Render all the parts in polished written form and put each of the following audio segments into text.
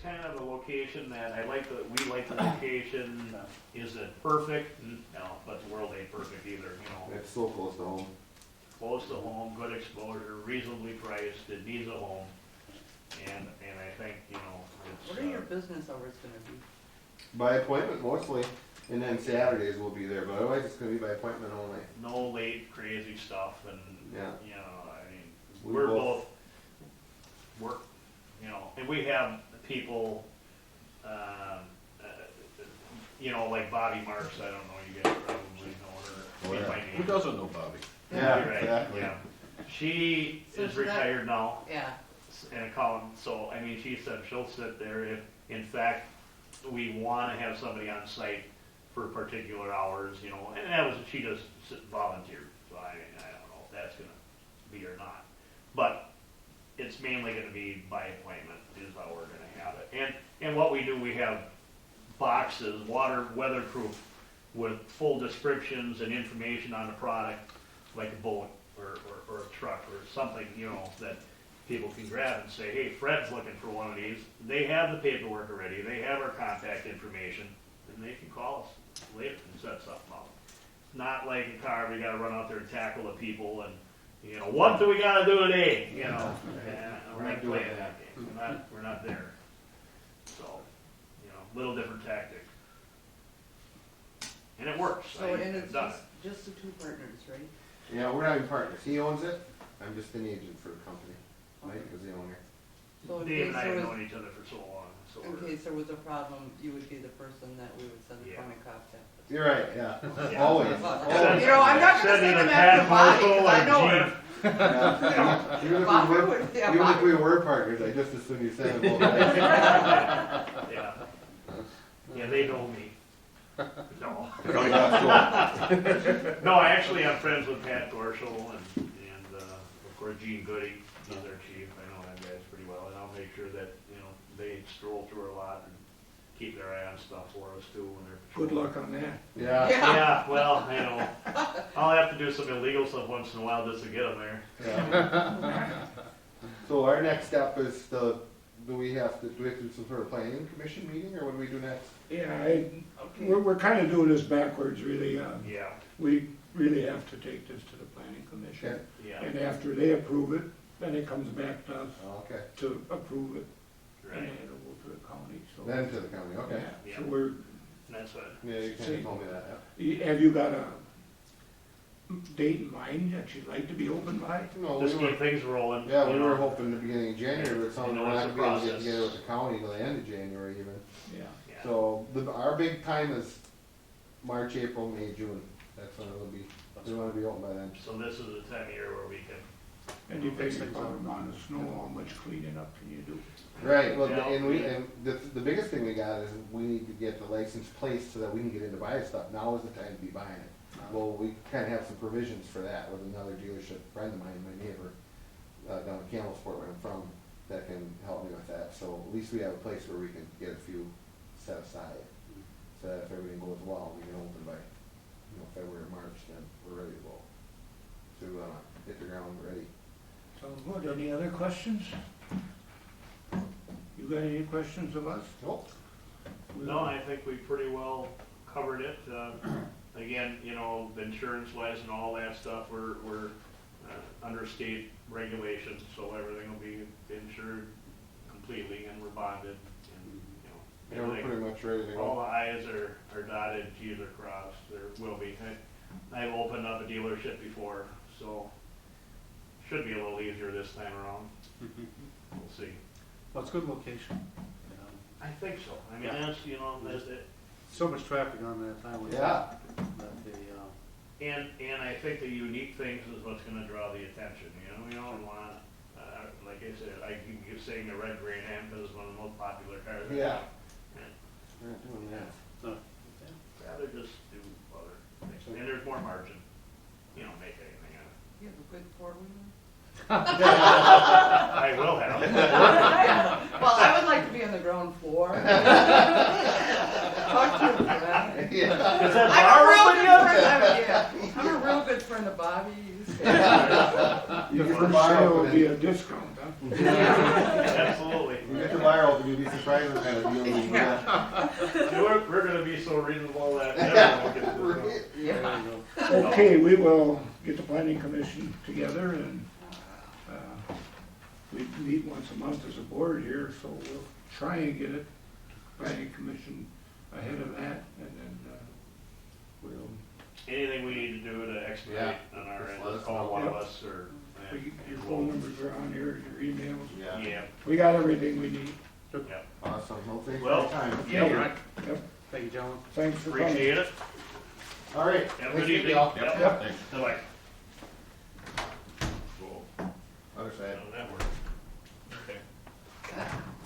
kind of a location that we like the location. Is it perfect? No, but the world ain't perfect either, you know. It's so close to home. Close to home, good exposure, reasonably priced, it needs a home. And I think, you know, it's. What are your business hours gonna be? By appointment mostly, and then Saturdays we'll be there, but otherwise it's gonna be by appointment only. No late crazy stuff and, Yeah. you know, I mean, We we're both- both, you know, and we have people, you know, like Bobby Marks, I don't know, you guys probably know her. Oh, yeah. by name. Who doesn't know Bobby? Yeah, You're right, exactly. yeah. She So is should that- retired now. Yeah, And a column, so, I mean, she said she'll sit there if, in fact, we wanna have somebody on site for particular hours, you know, and that was, she just volunteered, so I don't know if that's gonna be or not. But it's mainly gonna be by appointment is how we're gonna have it. And what we do, we have boxes, weatherproof, with full descriptions and information on the product, like a boat or a truck or something, you know, that people can grab and say, hey, Fred's looking for one of these. They have the paperwork already, they have our contact information, and they can call us later and set something up. It's not like a car, we gotta run out there and tackle the people and, you know, what do we gotta do today, you know? We're not playing that game, we're not there. So, you know, little different tactic. And it works, so, and I've it's done it. just the two partners, right? Yeah, we're not even partners. He owns it. I'm just an agent for the company. Mike is the owner. So in Dave case and I there have was, known each other for so long, so in we're. case there was a problem, you would be the person that we would send the Yeah. point of contact. You're right, yeah. Yeah. Always. You Always. know, I'm not gonna Send say either them Pat after Bobby, Marshall 'cause I or know Gene. her. Yeah. Even if Bobby we were, would- yeah, even if Bobby. we were partners, I just assume you said it. Yeah. Yeah, they know me. No. No, I actually am friends with Pat Gorshall and of course Gene Goody, he's our chief, I know them guys pretty well, and I'll make sure that, you know, they stroll through a lot and keep their eye on stuff for us too when they're. Good luck on that. Yeah. Yeah, well, you know, I'll have to do some illegal stuff once in a while just to get them there. Yeah. So our next step is do we have to do some sort of planning commission meeting, or what do we do next? Yeah, we're kind of doing this backwards, really. Yeah, We really have to take this to the planning commission. Okay. yeah, And after they approve it, then it comes back to us Okay. to approve it. And right, it'll go to the county, so. Then to the county, okay. Yeah, Yeah. so we're, that's what, Yeah, you kind of told me that, yeah. have you got a date in mind that you'd like to be open by? No, just we were, keep things rolling. yeah, you we know. were hoping the beginning of January, but it sounds You like know, we're it's not a gonna be able to get process. together with the county till the end of January even. Yeah. Yeah. So our big time is March, April, May, June. That's when it'll be, we wanna be open by then. So this is the time of year where we can, And depending upon the amount of snow, how much cleaning up can you do? Right, well, Yeah. and the biggest thing we got is we need to get the license placed so that we can get into buying stuff. Now is the time to be buying it. Well, we kind of have some provisions for that with another dealership friend of mine, my neighbor, down in Campbellsport where I'm from, that can help me with that. So at least we have a place where we can get a few set aside. So that if everything goes well, we can open by, February or March, then we're ready to go. To, hit the ground ready. So good, any other questions? You got any questions of us? Nope. no, I think we pretty well covered it. Again, you know, insurance wise and all that stuff, we're under state regulations, so everything will be insured completely and we're bonded and, you know. Yeah, we're everything- pretty much ready to All go. the i's are dotted, t's are crossed, there will be. I've opened up a dealership before, so should be a little easier this time around. We'll see. Well, it's a good location. I think so. I mean, Yeah. that's, you know, that's it. So much traffic on that highway. Yeah. That they, And I think the unique things is what's gonna draw the attention, you know, we don't want, like I said, I keep saying the red Grand Am because it's one of the most popular cars. Yeah. And We're not doing that. rather just do other things, and there's more margin, you know, make anything out of it. You have a good four-wheeler? I will have. Well, I would like to be on the ground floor. Talk to him for that. Yeah. Is that I'm a real bar good open yet? friend, I'm a real good friend of Bobby's. You The get the first bar sale will open be and- a discount, huh? Absolutely. You get the viral, you'd be surprised what kind of deals we get. We're gonna be so reasonable that everyone gets this. Yeah. There you go. Okay, we will get the planning commission together and, we meet once a month as a board here, so we'll try and get it, planning commission ahead of that, and then, we'll, Anything we need to do to expedite on our Just end, let just us call know. one of Yep. us or. your phone numbers are on here, your emails. Yeah, We got everything we need. yeah. Awesome, well, thanks for Well, your time. Yeah, All right. Yep, Thank you, gentlemen. thanks for coming. Appreciate it. All right. Have a nice good meeting evening. y'all. Yep. Thanks. Bye-bye. Other side. Oh, that worked. Okay.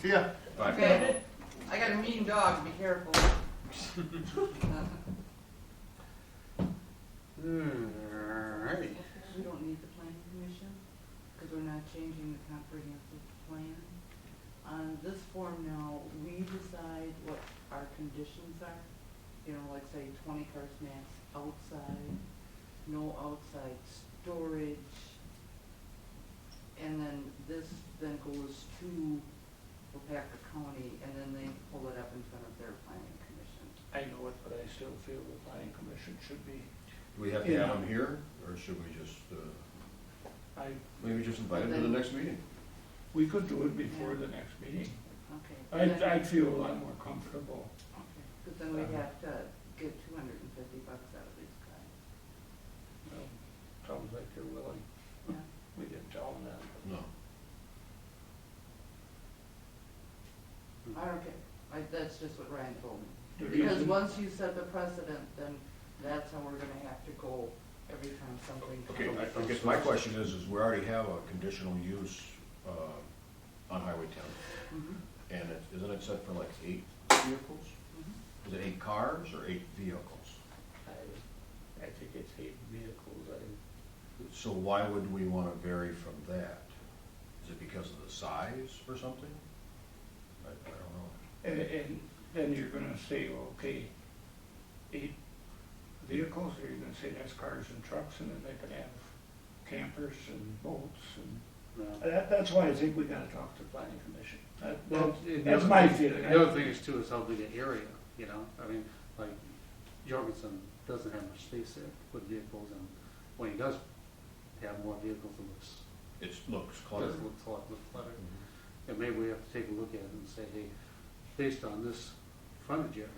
See ya. Okay, I got a mean dog, be careful. Alright. We don't need the planning commission, because we're not changing the comprehensive plan. On this form now, we decide what our conditions are. You know, like say 20 cars max outside, no outside storage. And then this then goes to Weyauwega County, and then they pull it up in front of their planning commission. I know it, but I still feel the planning commission should be, Do we have to have them here, or should we just, maybe just invite them to the next meeting? we could do it before the next meeting. Okay. I'd feel a lot more comfortable. Okay, because then we'd have to get $250 out of these guys. Well, sounds like they're willing. Yeah. We didn't tell them that. No. I don't care, that's just what Ryan told me. The Because reason- once you set the precedent, then that's how we're gonna have to go every time something Okay, comes. I guess my question is we already have a conditional use, on Highway ten, Mhm, and isn't it set for like 8 vehicles? mhm. Is it 8 cars or 8 vehicles? I think it's 8 vehicles. So why would we wanna vary from that? Is it because of the size or something? I don't know. And then you're gonna say, okay, 8 vehicles, or you're gonna say that's cars and trucks, and then they can have campers and boats, and that's why I think we gotta talk to the planning commission. Well, and the That's other my thing- feeling. The other thing is too, is how big an area, you know, I mean, like, Jorgensen doesn't have much space there with vehicles, and when he does have more vehicles, it Looks does cluttered. look a lot more cluttered. And maybe we have to take a look at it and say, hey, based on this frontage area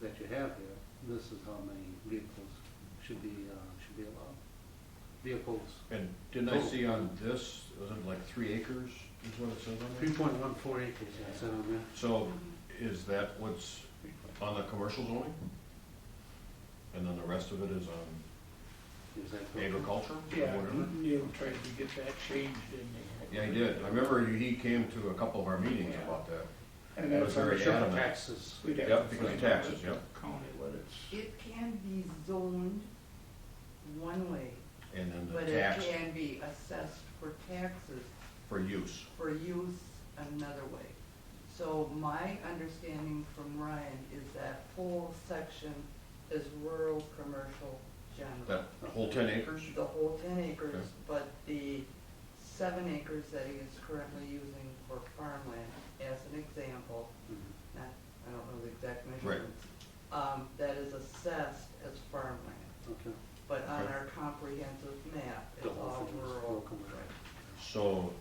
that you have here, this is how many vehicles should be allowed. Vehicles, And didn't I see on this, was it like 3 acres is what it says on there? 3.14 acres, I said on there. So is that what's on the commercial zoning? And then the rest of it is on Is that correct? agriculture or Yeah, whatever? Neil tried to get that changed, didn't he? Yeah, he did. I remember he came to a couple of our meetings about that. And It that's was very I'm Sure, adamant. taxes. We'd have Yep, to because of find out taxes, with yep. the county what it's, It can be zoned one way, And then but the it tax can be assessed for taxes for use. for use another way. So my understanding from Ryan is that whole section is rural commercial general. That whole 10 acres? The whole 10 acres, Okay. but the 7 acres that he is currently using for farmland, as an example, Mhm. not, I don't know the exact Right. measurements, that is assessed as farmland. Okay. But on Okay. our comprehensive map, it's The whole all thing is rural. rural commercial. So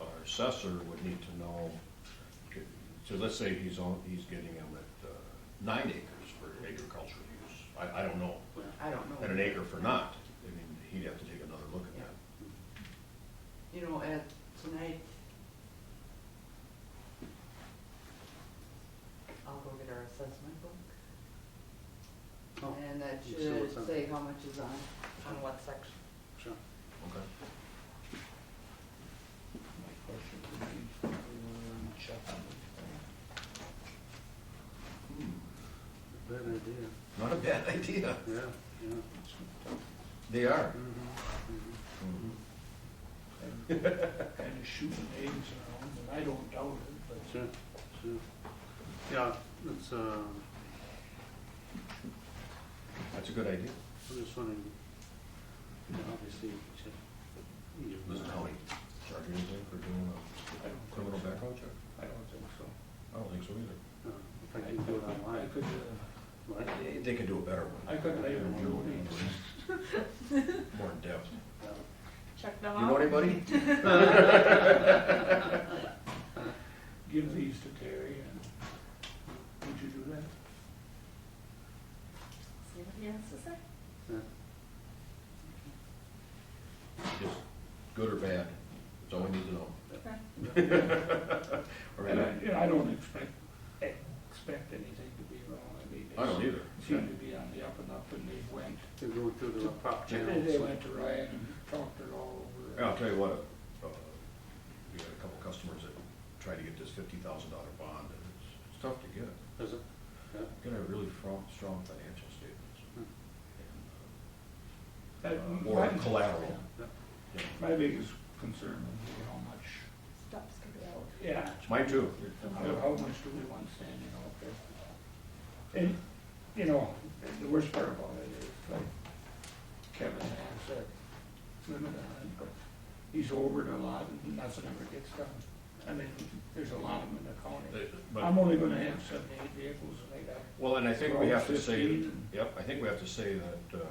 our assessor would need to know, so let's say he's getting them at 9 acres for agricultural use. I don't know. I don't know. At an acre for not. I mean, he'd have to take another look at that. You know, at tonight, I'll go get our assessment book. Oh, And that you see what's should on say it. how much is on what section. Sure. Okay. my question would be, check on Bad idea. Not a bad idea. Yeah, yeah. They are. Mhm. and kind of shooting names around, and I don't doubt it, but Sure, sure. Yeah, it's, That's a good idea. I'm just wondering, you know, obviously, Doesn't how he charge anything for doing I don't think Criminal so. background check? I don't think so. I don't think so either. If I can do it I online. could, They could do a better one. I could hire one. More in depth. Check them out. You know anybody? Give these to Terry and, would you do that? See what he has to say. Just good or bad, that's all we need to know. Okay. Or And maybe- I don't expect anything to be wrong. I mean, I don't either. They seem to be on the up and up, and they went, To go through the proper they channels. went to Ryan and talked it all over. Yeah, I'll tell you what, we had a couple customers that tried to get this $50,000 bond, and it's tough to get. Is it? Yeah. You gotta have really strong financial statements. That- Or my- collateral. Yeah. you know. My biggest concern would be how much, Stuff's gonna be out. yeah, Mine too. how much do we want standing out there? And, you know, the worst part about it is, like, Kevin has that limit on it, but he's over it a lot and nothing ever gets done. I mean, there's a lot of them in the county. But- I'm only gonna have 78 vehicles and I got, Well, and I think we have to say, 15. yep, I think we have to say that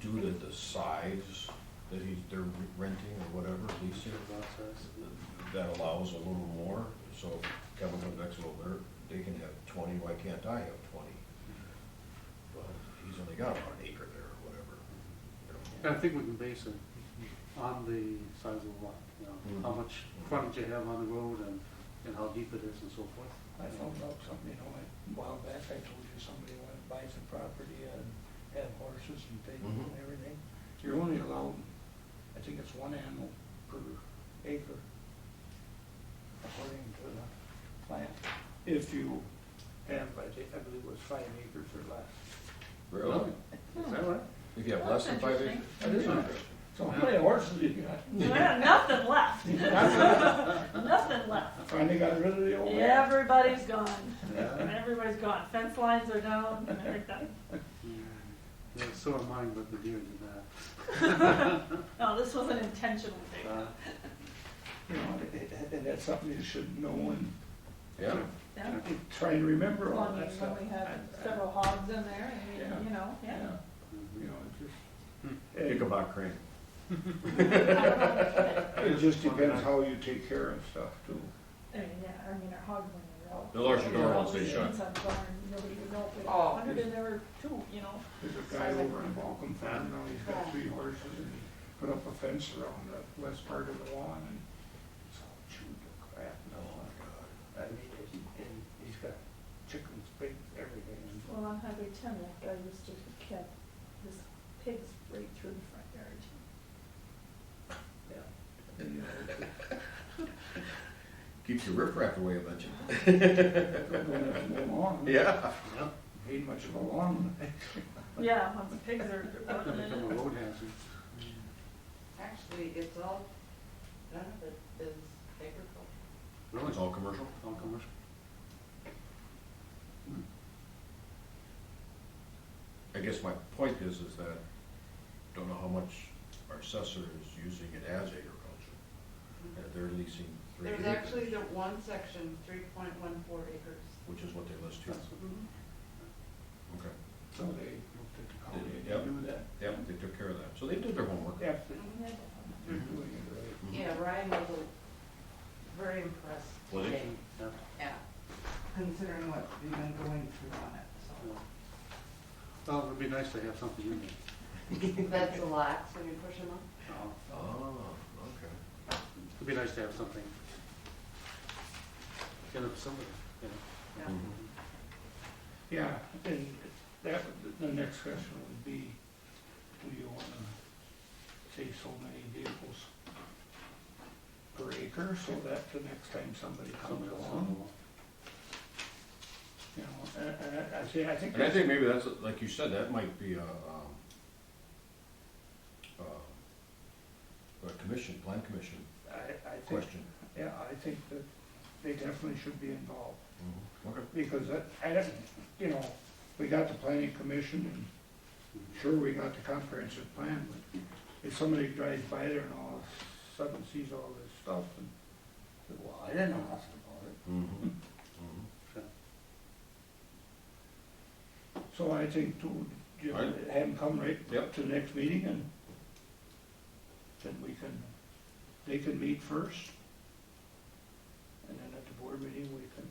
due to the size that they're renting or whatever, leasing, that allows a little more. So if Kevin comes back, well, they can have 20, why can't I have 20? Well, he's only got about an acre there or whatever. you know. And I think we can base it on the size of the lot, you know, how much frontage you have on the road and how deep it is and so forth. I found out something, you know, a while back, I told you somebody went and buys some property and had horses and pigs and everything. You're only allowed, I think it's one animal per acre, according to the plan. If you have, I believe it was 5 acres or less. Really? Is that right? If you have Well, less than that's 5 interesting. acres? That is interesting. So how many horses you got? Well, nothing left. Nothing left. Finally got rid of the old man. Everybody's gone. Yeah. Everybody's gone. Fence lines are down and everything. Yeah, so am mine, but the deer did that. No, this was an intentional thing. You know, and that's something you should know and Yeah. Yeah. try and remember Well, all I mean, that stuff. when we had several hogs in there, I Yeah. mean, you know, yeah. You know, it just. Ichabod Crane. It just depends how you take care of stuff too. I mean, yeah, I mean, our hogs when they were out. They'll let you know They're once they always shut. inside the barn, nobody would know if they Oh. had 100 in there or 2, you know. There's a guy over in Balcom Farm now, he's got 3 horses and he put up a fence around the west part of the lawn and it's all chewed to crap now. Oh, my God. I mean, and he's got chickens, pigs, everything. And Well, on Highway 10, that guy used to keep his pigs right through the front yard. yeah. And, you know, Keeps the riprap away eventually. don't have to mow lawn. Yeah. Ain't much of a lawn. Yeah, once the pigs are It's working gonna in become a it. road hazard. Actually, it's all, none of it is agricultural. Really? It's all commercial? All commercial? I guess my point is that, don't know how much our assessor is using it as agriculture. And if they're leasing 3 acres. There's actually the one section, 3.14 acres. Which is what they list here. Okay. So they looked at the county Yep. and do that. Yep, they took care of that. So they did their homework. Yeah, Mm-hmm. they're doing it right. Yeah, Ryan was very impressed. Was he? today. Yeah. Yeah, considering what we've been going through on it, so. Well, it'd be nice to have something in there. That's the lax when you push them up. Oh, okay. It'd be nice to have something in the facility, you know. Yeah. Mhm. Yeah, and that, the next question would be, do you wanna say so many vehicles per acre, so that the next time somebody comes along, you know, and I think. And I think maybe that's, like you said, that might be a plan commission I think, question. yeah, I think that they definitely should be involved, Okay. because you know, we got the planning commission, and sure, we got the comprehensive plan, but if somebody drives by there and all of a sudden sees all this stuff, and, I said, well, I didn't ask about it. Mhm. Sure. So I think to, just Right. have them come right Yep. to the next meeting, and then they can meet first. And then at the board meeting, we can,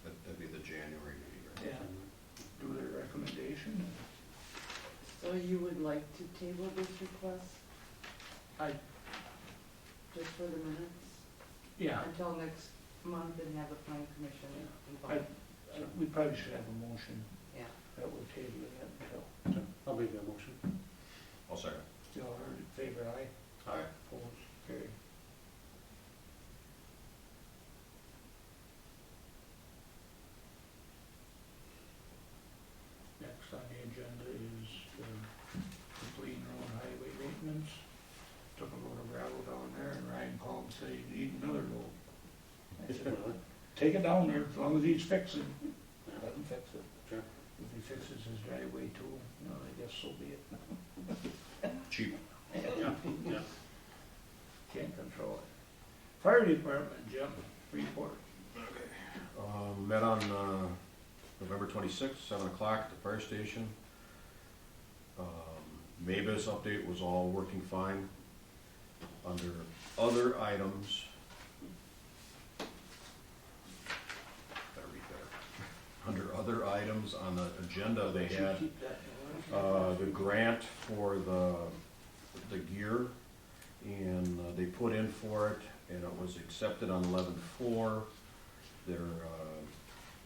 That'd be the January meeting, right? yeah, do their recommendation. So you would like to table this request I, just for the minutes yeah, until next month and have the plan commission I, involved? we probably should have a motion Yeah. that we're tabling it until, I'll make that motion. I'll second. you all heard it, favor aye, Aye. opposed, carried. Next on the agenda is complete road and highway maintenance. Took a load of gravel down there, and Ryan called and said he need another load. I said, well, take it down there, as long as he's fixing, let him fix it. Sure. If he fixes his driveway too, no, I guess so be it. Cheap. Yeah, yeah. Can't control it. Fire department, Jim, report. Met on November 26th, 7 o'clock at the fire station. Mavis update was all working fine. Under other items, better read better. Under other items on the agenda, they had Keep that going. the grant for the gear, and they put in for it, and it was accepted on 11/4. They're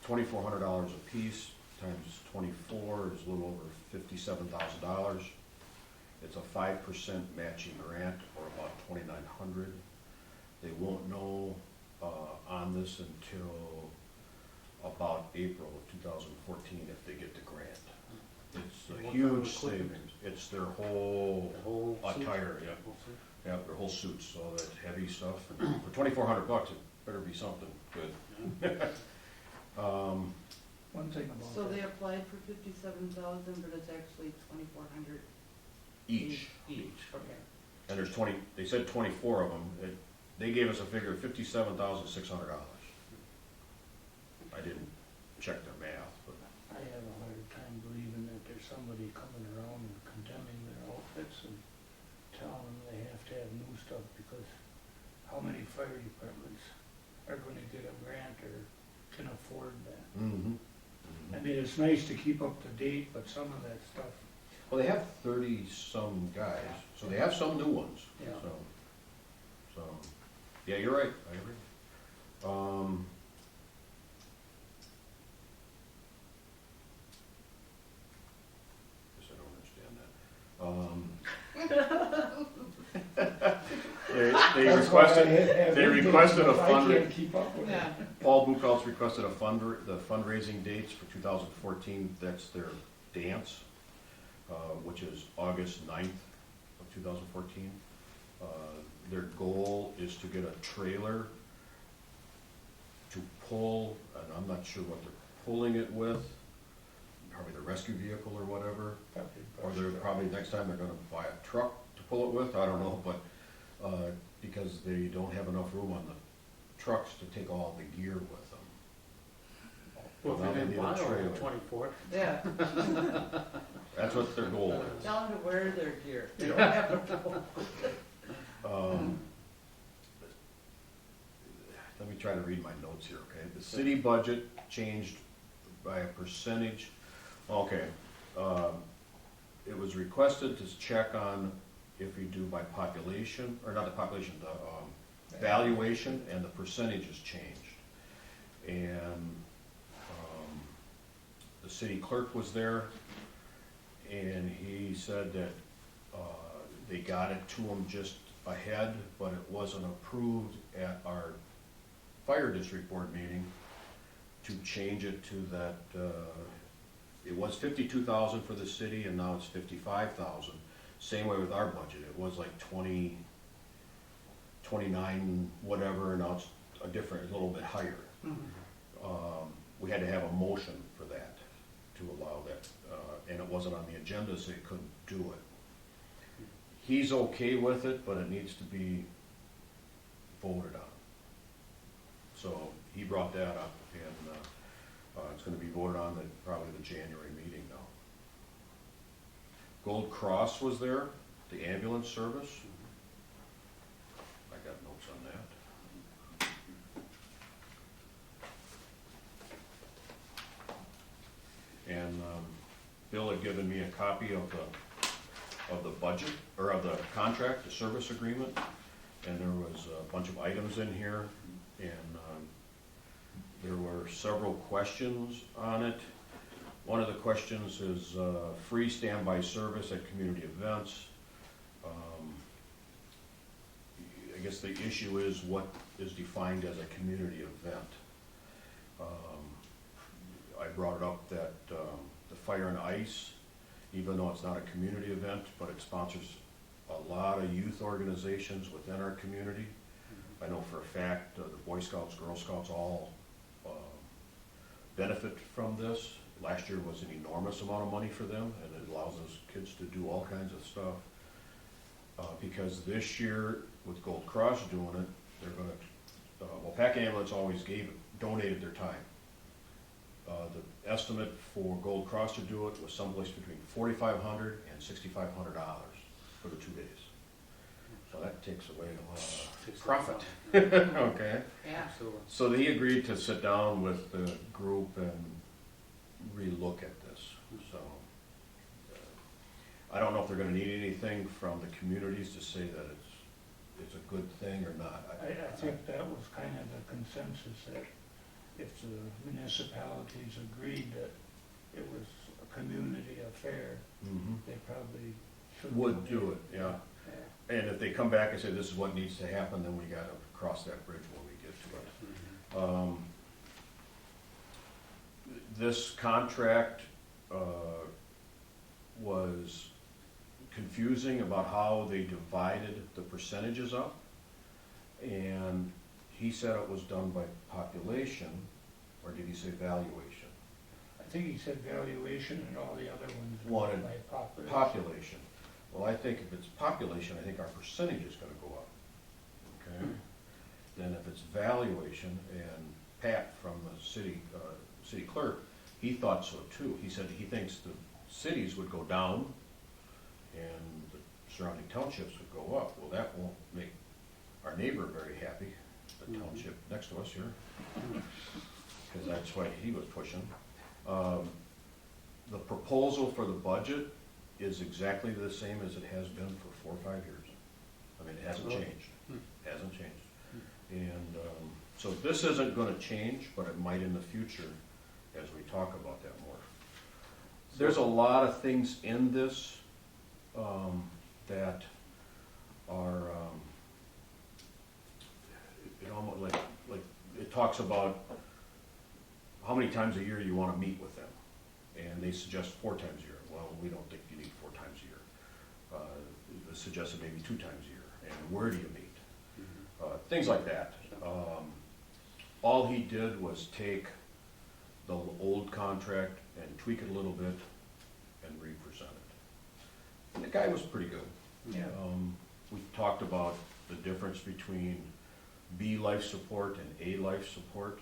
$2,400 a piece, times 24 is a little over $57,000. It's a 5% matching grant, or about $2,900. They won't know on this until about April of 2014 if they get the grant. It's a What kind of huge equipment? savings. It's their whole The whole suit? attire, yeah. Whole suit? Yeah, their whole suits, all that heavy stuff. For $2,400, it better be something good. One thing about So that. they applied for 57,000, but it's actually 2,400 Each. Each, okay. And there's 20, they said 24 of them. They gave us a figure of $57,600. I didn't check their math, but I have a hard time believing that there's somebody coming around and condemning their outfits and telling them they have to have new stuff, because how many fire departments are gonna get a grant or can afford that? I mean, it's nice to keep up to date, but some of that stuff, Well, they have 30-some guys, so they have some new ones. Yeah. So, yeah, you're right, I agree. Guess I don't understand that. They that's why I requested, have they intakes, requested a because I fund, can't keep up with it. Yeah. Paul Buchholz requested the fundraising dates for 2014, that's their dance, which is August 9th of 2014. Their goal is to get a trailer to pull, and I'm not sure what they're pulling it with, probably the rescue vehicle or whatever, or they're probably, next time they're gonna buy a truck to pull it with, I don't know, but, because they don't have enough room on the trucks to take all the gear with them. Well, Now if they they need didn't a buy all trailer. the 24, Yeah, That's what their goal is. tell them to wear their gear. They don't have to. Let me try to read my notes here, okay? The city budget changed by a percentage. Okay, it was requested to check on if we do by population, or not the population, the valuation, and the percentages changed. And the city clerk was there, and he said that they got it to him just ahead, but it wasn't approved at our fire district board meeting to change it to that, it was 52,000 for the city, and now it's 55,000. Same way with our budget, it was like 29 whatever, and now it's a different, a little bit higher. We had to have a motion for that, to allow that, and it wasn't on the agenda, so he couldn't do it. He's okay with it, but it needs to be voted on. So he brought that up, and it's gonna be voted on at probably the January meeting now. Gold Cross was there, the ambulance service. I got notes on that. And Bill had given me a copy of the budget, or of the contract, the service agreement, and there was a bunch of items in here, and there were several questions on it. One of the questions is free standby service at community events. I guess the issue is what is defined as a community event. I brought it up that the Fire and Ice, even though it's not a community event, but it sponsors a lot of youth organizations within our community. I know for a fact the Boy Scouts, Girl Scouts all benefit from this. Last year was an enormous amount of money for them, and it allows those kids to do all kinds of stuff. Because this year, with Gold Cross doing it, they're gonna, well, Pack Ambulance always donated their time. The estimate for Gold Cross to do it was someplace between $4,500 and $6,500 for the 2 days. So that takes away a lot of profit. Okay. Yeah. So they agreed to sit down with the group and relook at this. So I don't know if they're gonna need anything from the communities to say that it's a good thing or not. I think that was kind of the consensus, that if the municipalities agreed that it was a community affair, they probably should. Would do it, yeah. And if they come back and say this is what needs to happen, then we gotta cross that bridge when we get to it. This contract was confusing about how they divided the percentages up. And he said it was done by population, or did he say valuation? I think he said valuation, and all the other ones Wanted by population. Population. Well, I think if it's population, I think our percentage is gonna go up, okay? Then if it's valuation, and Pat from the city clerk, he thought so too. He said he thinks the cities would go down and the surrounding townships would go up. Well, that won't make our neighbor very happy, the township next to us here, because that's what he was pushing. The proposal for the budget is exactly the same as it has been for 4 or 5 years. I mean, it hasn't changed. Hasn't changed. And so this isn't gonna change, but it might in the future as we talk about that more. There's a lot of things in this that are, it almost like it talks about how many times a year you wanna meet with them. And they suggest 4 times a year. Well, we don't think you need 4 times a year. They suggested maybe 2 times a year. And where do you meet? Things like that. All he did was take the old contract and tweak it a little bit and re-present it. And the guy was pretty good. Yeah. We talked about the difference between B life support and A life support.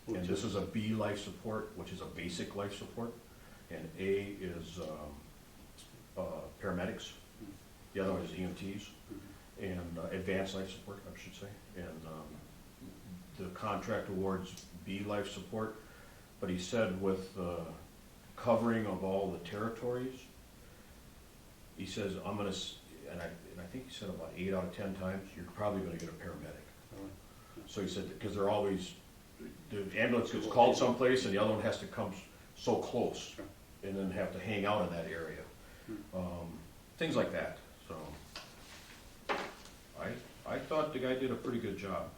And this is a B life support, which is a basic life support, and A is paramedics. The other one is EMTs, and advanced life support, I should say. And the contract awards B life support, but he said with the covering of all the territories, he says, I'm gonna, and I think he said about 8 out of 10 times, you're probably gonna get a paramedic. So he said, because they're always, the ambulance gets called someplace and the other one has to come so close and then have to hang out in that area. Things like that, so. I thought the guy did a pretty good job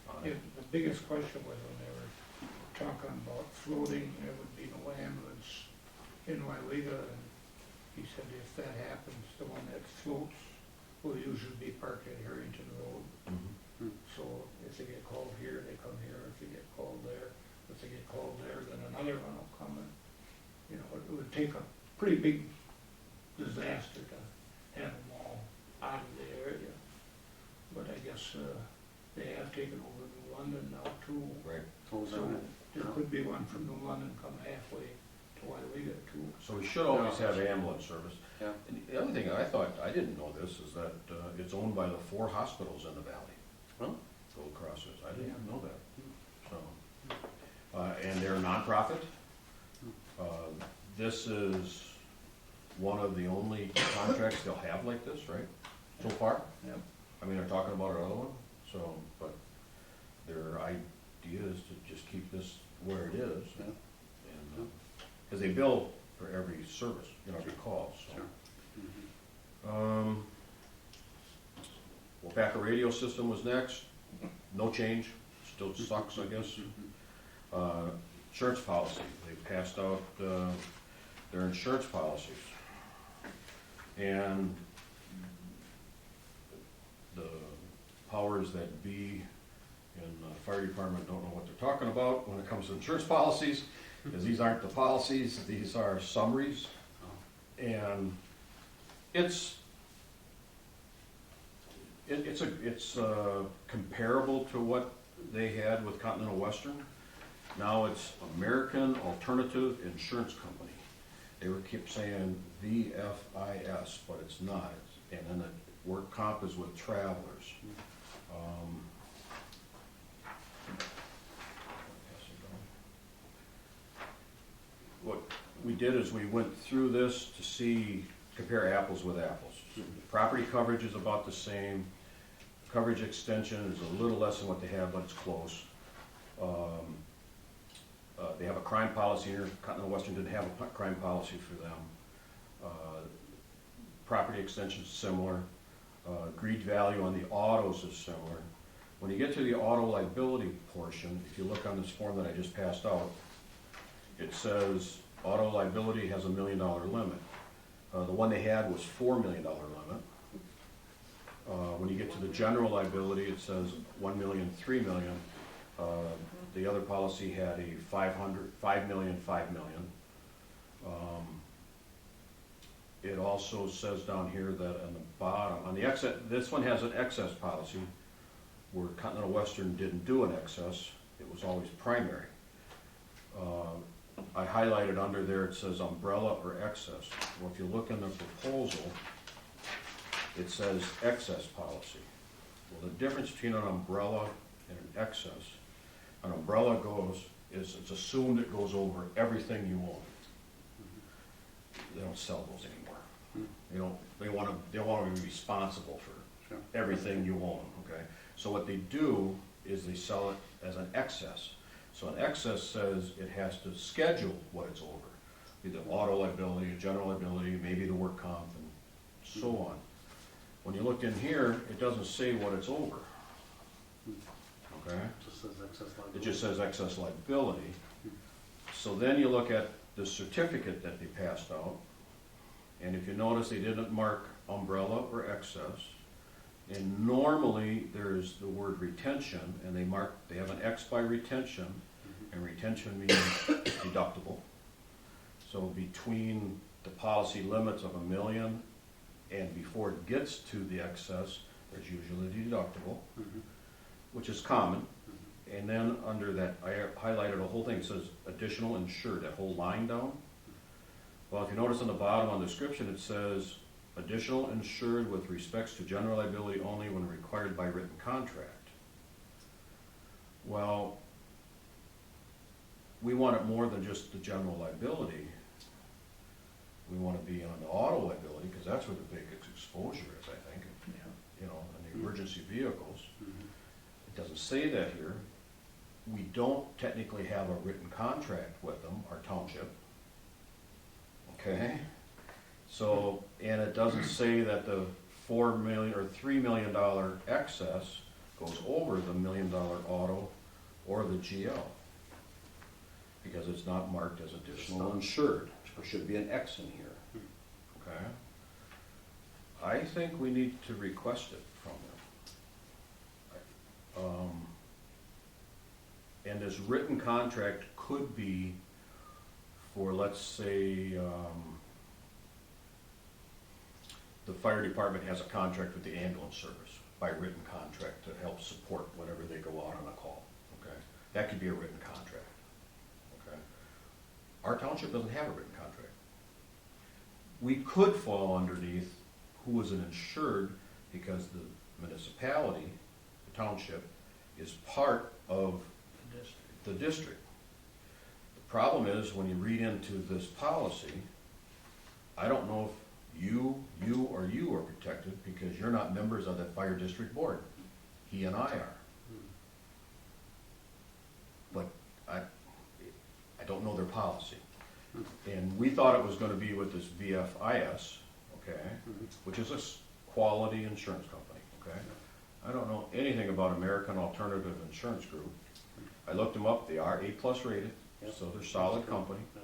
on Yeah, it. the biggest question was when they were talking about floating, there would be no ambulance in Weyauwega, and he said if that happens, the one that floats will usually be parked at Harrington Road. So if they get called here, they come here. If they get called there, if they get called there, then another one will come. And you know, it would take a pretty big disaster to have them all out of the area. have taken over New London now too. Right. Oh, is that So right? there could be one from New London come halfway to Weyauwega too. So we should always have ambulance service. Yeah. And the other thing I thought, I didn't know this, is that it's owned by the 4 hospitals in the valley. Well, Gold Cross is, I didn't know that, so. And they're a nonprofit. This is one of the only contracts they'll have like this, right, so far? Yep. I mean, they're talking about another one, so, but their idea is to just keep this where it is. yeah, And, because they bill for every service, every call, so. sure. Weyauwega radio system was next, no change, still sucks, I guess. Insurance policy, they passed out their insurance policies. And the powers that be in the fire department don't know what they're talking about when it comes to insurance policies, because these aren't the policies, these are summaries. And it's comparable to what they had with Continental Western. Now it's American Alternative Insurance Company. They kept saying VFIS, but it's not. And then the work comp is with Travelers. What we did is we went through this to see, compare apples with apples. Property coverage is about the same. Coverage extension is a little less than what they have, but it's close. They have a crime policy here. Continental Western didn't have a crime policy for them. Property extension is similar. Agreed value on the autos is similar. When you get to the auto liability portion, if you look on this form that I just passed out, it says auto liability has $1 million limit. The one they had was $4 million limit. When you get to the general liability, it says 1 million, 3 million. The other policy had a 5 million, 5 million. It also says down here that on the bottom, on the excess, this one has an excess policy, where Continental Western didn't do an excess, it was always primary. I highlighted under there, it says umbrella or excess. Well, if you look in the proposal, it says excess policy. Well, the difference between an umbrella and an excess, an umbrella it's assumed it goes over everything you own. They don't sell those anymore. They want to be responsible for everything you own, okay? So what they do is they sell it as an excess. So an excess says it has to schedule what it's over. Either auto liability, general liability, maybe the work comp, and so on. When you look in here, it doesn't say what it's over. Okay? Just says excess liability. It just says excess liability. So then you look at the certificate that they passed out, and if you notice, they didn't mark umbrella or excess. And normally, there's the word retention, and they have an X by retention, and retention means deductible. So between the policy limits of $1 million and before it gets to the excess, there's usually a deductible, which is common. And then under that, I highlighted a whole thing, it says additional insured, that whole line down. Well, if you notice on the bottom on the description, it says additional insured with respects to general liability only when required by written contract. Well, we want it more than just the general liability. We want to be on the auto liability, because that's where the big exposure is, I think, in the emergency vehicles. It doesn't say that here. We don't technically have a written contract with them, our township. Okay? So, and it doesn't say that the $4 million or $3 million excess goes over the $1 million auto or the GL, because it's not marked as additional insured. There should be an X in here. Okay? I think we need to request it from them. And this written contract could be for, let's say, the fire department has a contract with the ambulance service. by written contract to help support whenever they go out on a call, okay? That could be a written contract, okay? Our township doesn't have a written contract. We could fall underneath who is an insured because the municipality, the township, is part of the district. The problem is, when you read into this policy, I don't know if you or you are protected because you're not members of that fire district board. He and I are. But I don't know their policy. And we thought it was gonna be with this VFIS, okay, which is a quality insurance company, okay? I don't know anything about American Alternative Insurance Group. I looked them up, they are A+ rated, Yep. so they're solid company. Yeah.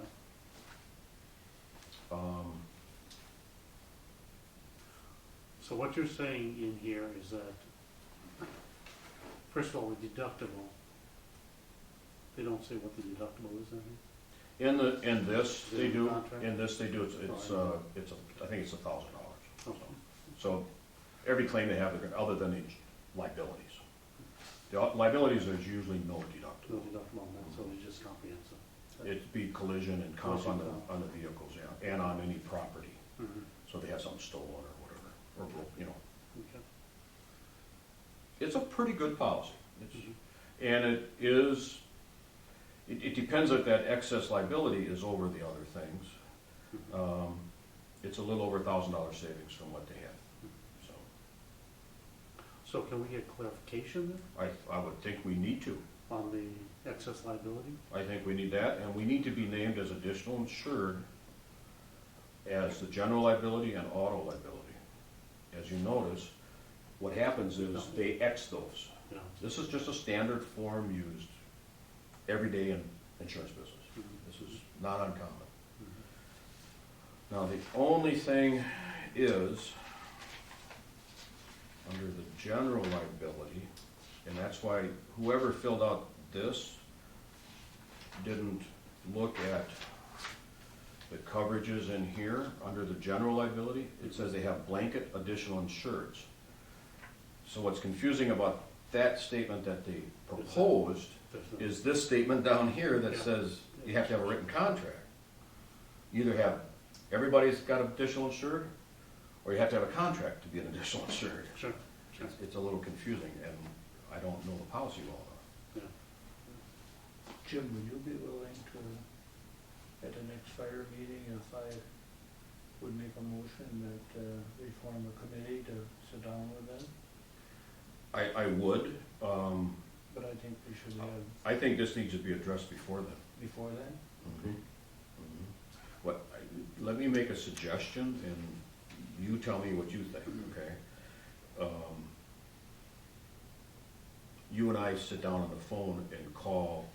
So what you're saying in here is that, first of all, the deductible, they don't say what the deductible is in here? In this, they do, Contract? in this, they do, it's, Oh, I think it's $1,000. Okay. So every claim they have, other than the liabilities. The liabilities, there's usually no No deductible. deductible on that, so it's just comprehensive. It'd be collision and comp on Collision, on the vehicles, yeah, and on any property. Mhm. So they have something stolen or whatever, or broke, you know. Okay. It's a pretty good policy. It's, Mhm. and it is, it depends if that excess liability is over the other things. It's a little over $1,000 savings from what they had, so. So can we get clarification then I would think we need to. on the excess liability? I think we need that, and we need to be named as additional insured as the general liability and auto liability. As you notice, what happens is they X those. Yeah. This is just a standard form used every day in insurance business. Mhm. This is not uncommon. Mhm. Now, the only thing is, under the general liability, and that's why whoever filled out this didn't look at the coverages in here, under the general liability, it says they have blanket additional insureds. So what's confusing about that statement that they proposed There's no- is this statement down here that Yeah. says you have to have a written contract. You either have, everybody's got additional insured, or you have to have a contract to be an additional insured. Sure, sure, It's a little confusing, and I don't know the policy well enough. yeah. Jim, would you be willing to, at the next fire meeting, if I would make a motion that we form a committee to sit down with them? I would, But I think we should have I think this needs to be addressed before then. before then. Let me make a suggestion, and you tell me what you think, okay? You and I sit down on the phone and call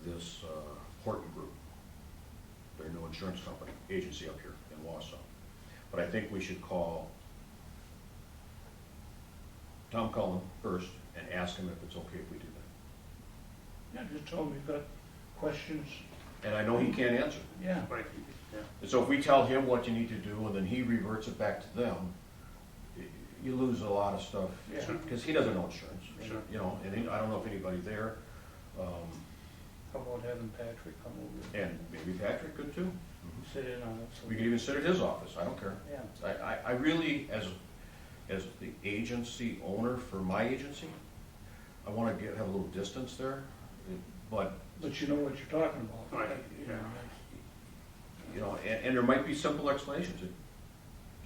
this Horton Group, their new insurance company, agency up here in Wausau. But I think we should call Tom Cullen first and ask him if it's okay if we do that. Yeah, just tell them we've got questions. And I know he can't answer. Yeah. Right, yeah. And so if we tell him what you need to do, and then he reverts it back to them, you lose a lot of stuff. Yeah. Sure. Because he doesn't know insurance. Sure. You know, and I don't know if anybody there, How about having Patrick come over and maybe Patrick could too. and sit in on it? So We could even sit at his office, I don't care. Yeah. I really, as the agency owner for my agency, I want to have a little distance there, but, But you know what you're talking about. Right, You know, you know, and there might be simple explanations,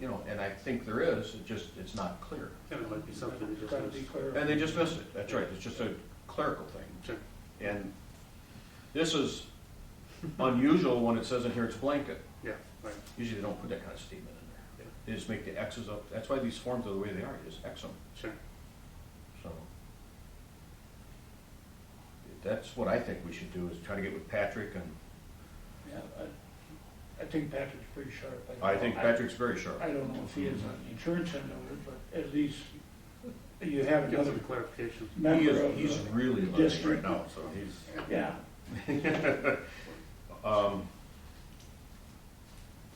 you know, and I think there is, it's not clear. And it might be something we just Gotta be missed. clear. And they just missed it, that's right, it's just a clerical thing. Sure. And this is unusual when it says in here it's blanket. Yeah, right. Usually they don't put that kind of statement in there. Yeah. They just make the X's up, that's why these forms are the way they are, you just X them, Sure. so. That's what I think we should do, is try to get with Patrick, and Yeah, I think Patrick's pretty sharp. I think Patrick's very sharp. I don't know if he is on the insurance end of it, but at least you have Give us another some clarification. He member of the. he's really learning right district. now, so he's. Yeah,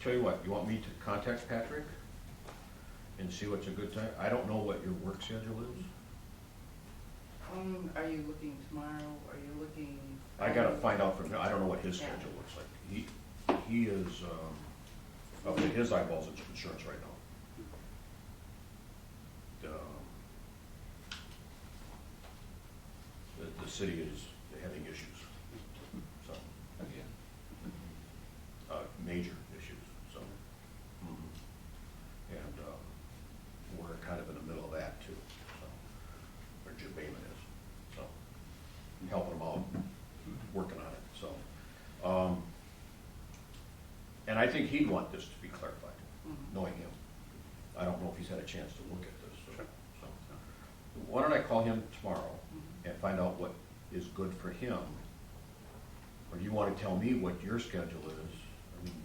Tell you what, you want me to contact Patrick and see what's a good time. I don't know what your work schedule is. Are you looking tomorrow, are you looking? I gotta find out from him, I don't know what his Yeah. schedule looks like. He is, up to his eyeballs in insurance right now. The city is having issues, so, Again, major issues, so. And, we're kind of in the middle of that too, so, or Jim Bayman is, so, helping him out, working on it, so. And I think he'd want this to be clarified, knowing him. I don't know if he's had a chance to look at this, so. Why don't I call him tomorrow and find out what is good for him? Or do you wanna tell me what your schedule is? I mean,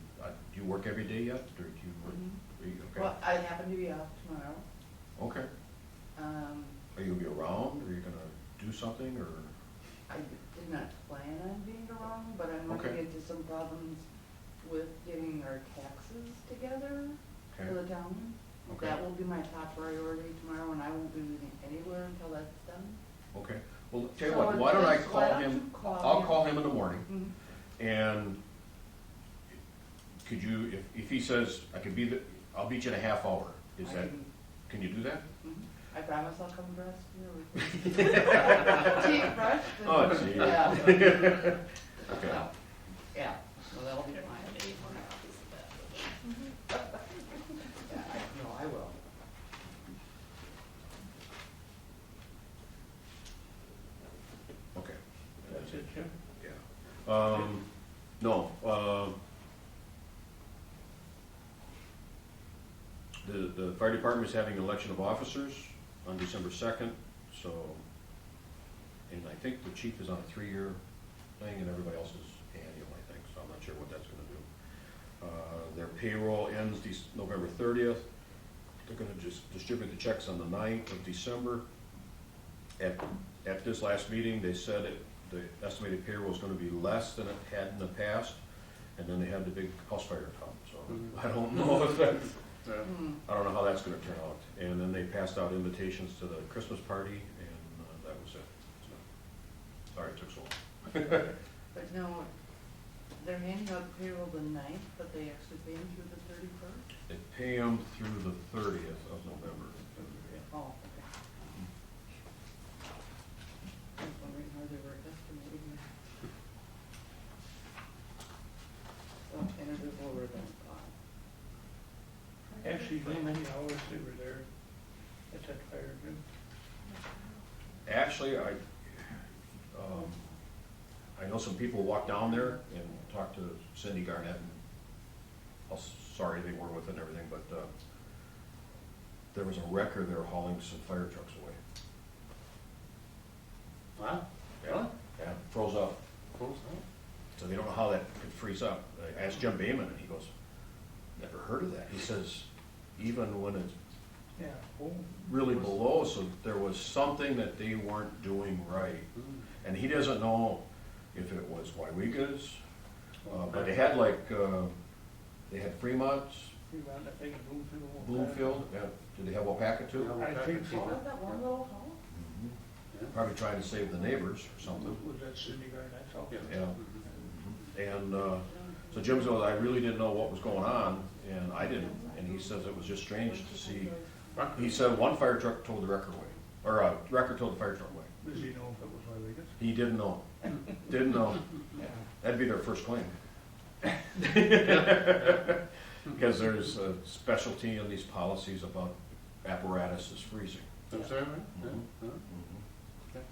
do you work every day yet, or do you work? Are you, okay? Well, I happen to be off tomorrow. Okay. Are you gonna be around, or are you gonna do something, or? I did not plan on being around, but I'm Okay. looking into some problems with getting our taxes together Okay. for the town. Okay. That will be my top priority tomorrow, and I won't be leaving anywhere until that's done. Okay, well, tell you So what, why don't I just call why don't him, you call I'll him? call him in the morning, Mhm. and could you, if he says, I could be I'll beat you in a half hour, is I that, can- can you do that? Mhm. I promise I'll come dressed here with teeth brushed. and- Oh, gee. Yeah. Okay, So, yeah, so that'll be fine. Yeah, no, I will. okay, that's it, Jim? yeah. No, the fire department is having an election of officers on December 2nd, so, and I think the chief is on a 3-year thing, and everybody else is annual, I think, so I'm not sure what that's gonna do. Their payroll ends November 30th. They're gonna just distribute the checks on the 9th of December. At this last meeting, they said the estimated payroll is gonna be less than it had in the past, and then they had the big house fire come, so I don't know if that's, I don't know how that's gonna turn out. And then they passed out invitations to the Christmas party, and that was it. So, sorry it took so long. But no, they're handing out payroll the 9th, but they actually pay them through the 31st? They pay them through the 30th of November. Oh, okay. I was wondering how they were estimating that. So, and it is lower than thought. Actually, how many hours they were there at that fire gym? Actually, I know some people walked down there and talked to Cindy Garnett, and how sorry they were with it and everything, but there was a wrecker there hauling some fire trucks away. Wow, really? Yeah, froze up. Close, huh? So they don't know how that could freeze up. I asked Jim Bayman, and he goes, never heard of that. He says, even when it's Yeah. Oh, really below, so there was something that they weren't doing right. And he doesn't know if it was Weyauwega's, but they had they had Fremont's, we ran that big Bloomfield. Bloomfield, yeah. Did they have Wapaka too? I think so. Oh, is that one little house? Probably trying to save the neighbors or something. Was that Cindy Garnett's house? Yeah. And so Jim said, I really didn't know what was going on, and I didn't. And he says it was just strange to see. He said one fire truck towed the wrecker away, or a wrecker towed the fire truck away. Does he know if it was Weyauwega's? He didn't know. Didn't know. Yeah. That'd be their first claim. Because there's a specialty in these policies about apparatus is freezing. Is that right? Yeah. Mhm. Okay.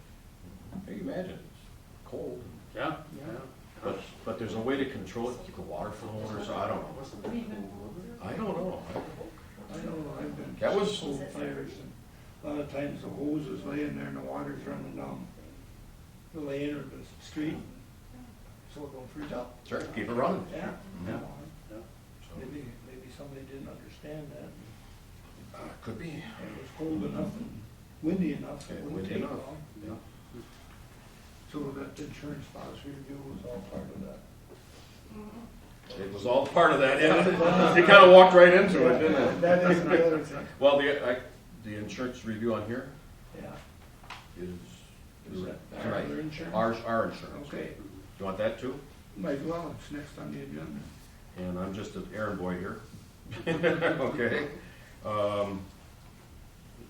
Can you imagine? It's cold. Yeah, But there's a way to control it, keep the water flowing, or so, I don't know. I don't know. I know, I've been. That was- Coal fires, and a lot of times the hose is laying there and the water's running down the lane or the street, so it don't freeze up. Sure, keep it running. Yeah. Mhm. yeah. So, Maybe somebody didn't understand that. could be. And it was cold enough and windy enough, it Yeah, wouldn't windy take enough. long. Yeah. So that insurance policy review was all part of that. It was all part of that, yeah. You kinda walked right into it, didn't it? That is the other thing, Well, the insurance review on here yeah. is. Is that Right. our insurance? Our insurance. Okay, You want that too? might as well, it's next on the agenda. And I'm just an errand boy here. Okay.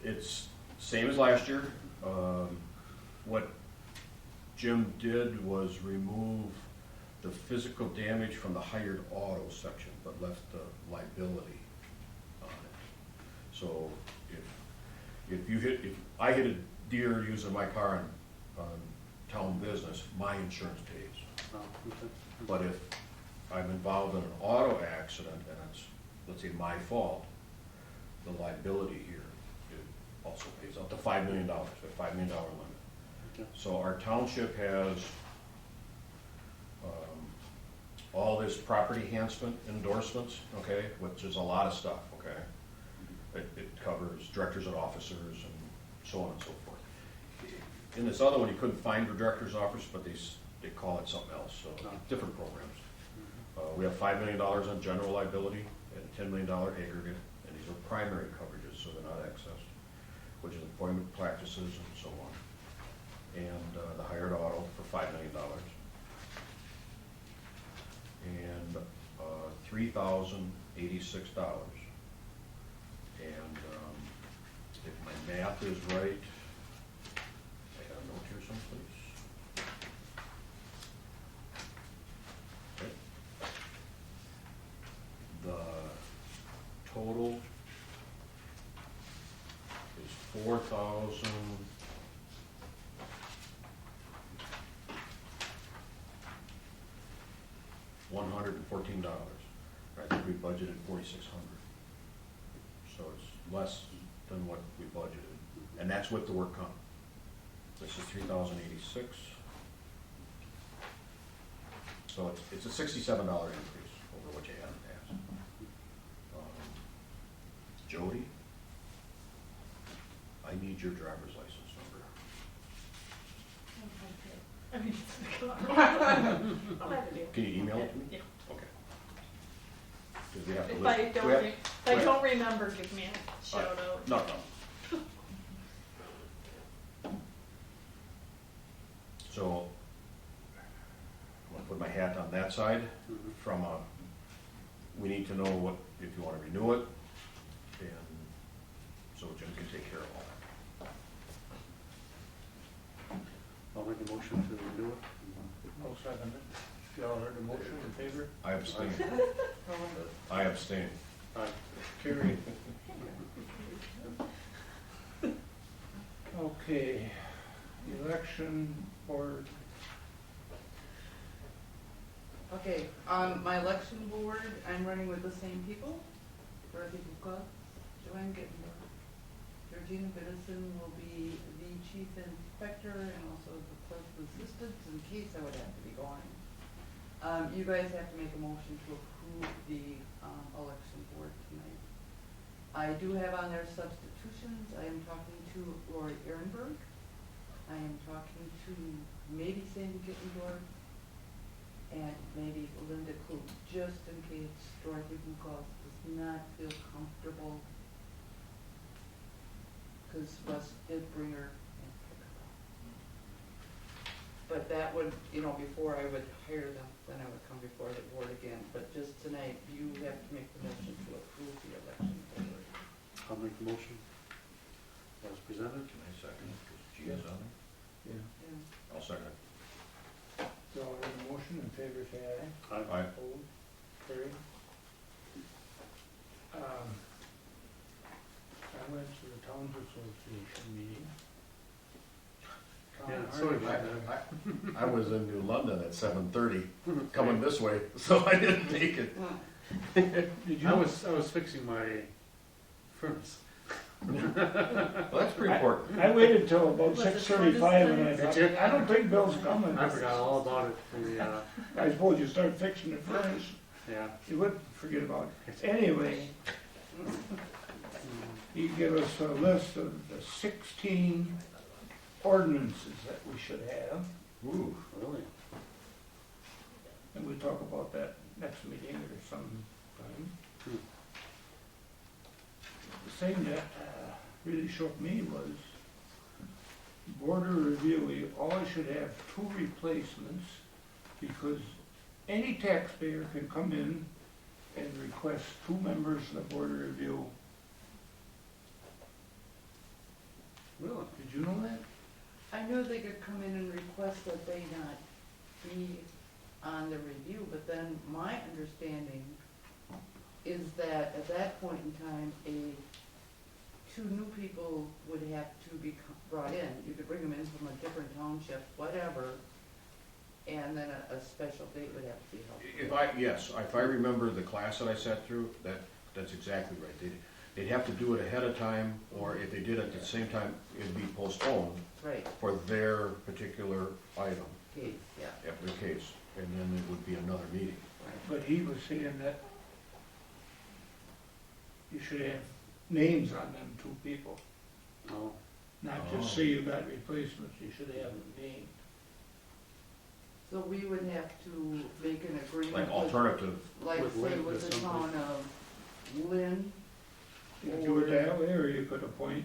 It's same as last year. What Jim did was remove the physical damage from the hired auto section, but left the liability on it. So if I hit a deer using my car on town business, my insurance pays. Oh, okay. But if I'm involved in an auto accident and it's, let's say, my fault, the liability here, it also pays up to $5 million, a $5 million limit. Okay. So our township has all this property enhancement endorsements, okay, which is a lot of stuff, okay? It covers directors and officers and so on and so forth. In this other one, you couldn't find the director's office, but they call it something else, so different programs. We have $5 million on general liability and $10 million aggregate, and these are primary coverages, so they're not excess, which is employment practices and so on. And the hired auto for $5 million. And $3,086. And if my math is right, I got a note here someplace. Okay. The total is $4,000. $114. I think we budgeted $4,600. So it's less than what we budgeted. And that's with the work comp. This is $3,086. So it's a $67 increase over what you had in the past. Jody, I need your driver's license number. I mean, I'll have to do. Can you email it to me? Yeah. Okay. 'Cause we have to If list- I don't, we have- if I don't remember, give me a shout out. No. So, I'm gonna put my hat on that side from we need to know what, if you wanna renew it, and so Jim can take care of all that. I'll make a motion to renew it. I'll second it. Y'all heard the motion in favor? I abstain. I abstain. Aye. Carried. Okay, election board, Okay, on my election board, I'm running with the same people. Dorothy Buka, Joanne Gittenberg. Georgina Biddison will be the chief inspector and also the clerk's assistant in case I would have to be going. You guys have to make a motion to approve the election board tonight. I do have on there substitutions. I am talking to Lori Ehrenberg. I am talking to maybe Sandy Gittendorf and maybe Linda Klug, just in case Dorothy Bukoff does not feel comfortable. Because Russ did bring her and pick her up. But that would, before I would hire them, then I would come before the board again. But just tonight, you have to make the motion to approve the election board. I'll make the motion as presented. Can I second it, because G is on it? yeah. Yeah. I'll second it. Y'all heard the motion in favor, say aye. Aye. Opposed? Carried. I went to the Towns Association meeting. Yeah, sorry about that. I was in New London at 7:30, coming this way, so I didn't make it. Did you? I was fixing my furnace. Well, that's pretty important. I waited till about Was it 6:35 and I thought, Did you? I don't think Bill's coming. I forgot all about it. I suppose you start fixing the furnace, Yeah. you would forget about it. Anyway, he gave us a list of the 16 ordinances that we should have, Ooh, Really? and we'll talk about that next meeting or sometime. Hmm. The thing that really shook me was border review, you always should have 2 replacements, because any taxpayer can come in and request 2 members of the border review. Really? Did you know that? I knew they could come in and request that they not be on the review, but then my understanding is that at that point in time, 2 new people would have to be brought in. You could bring them in from a different township, whatever, and then a special date would have to be held. If I remember the class that I sat through, that's exactly right. They'd have to do it ahead of time, or if they did it at the same time, it'd be postponed Right, for their particular item, case, yeah, if the case, and then it would be another meeting. right. But he was saying that you should have names on them 2 people, Oh, not just say you got replacements, you should have them named. So we would have to make an agreement Like with, alternative, like With say Lynn with or the town something. of Lynn, You could do it that way, or you could appoint,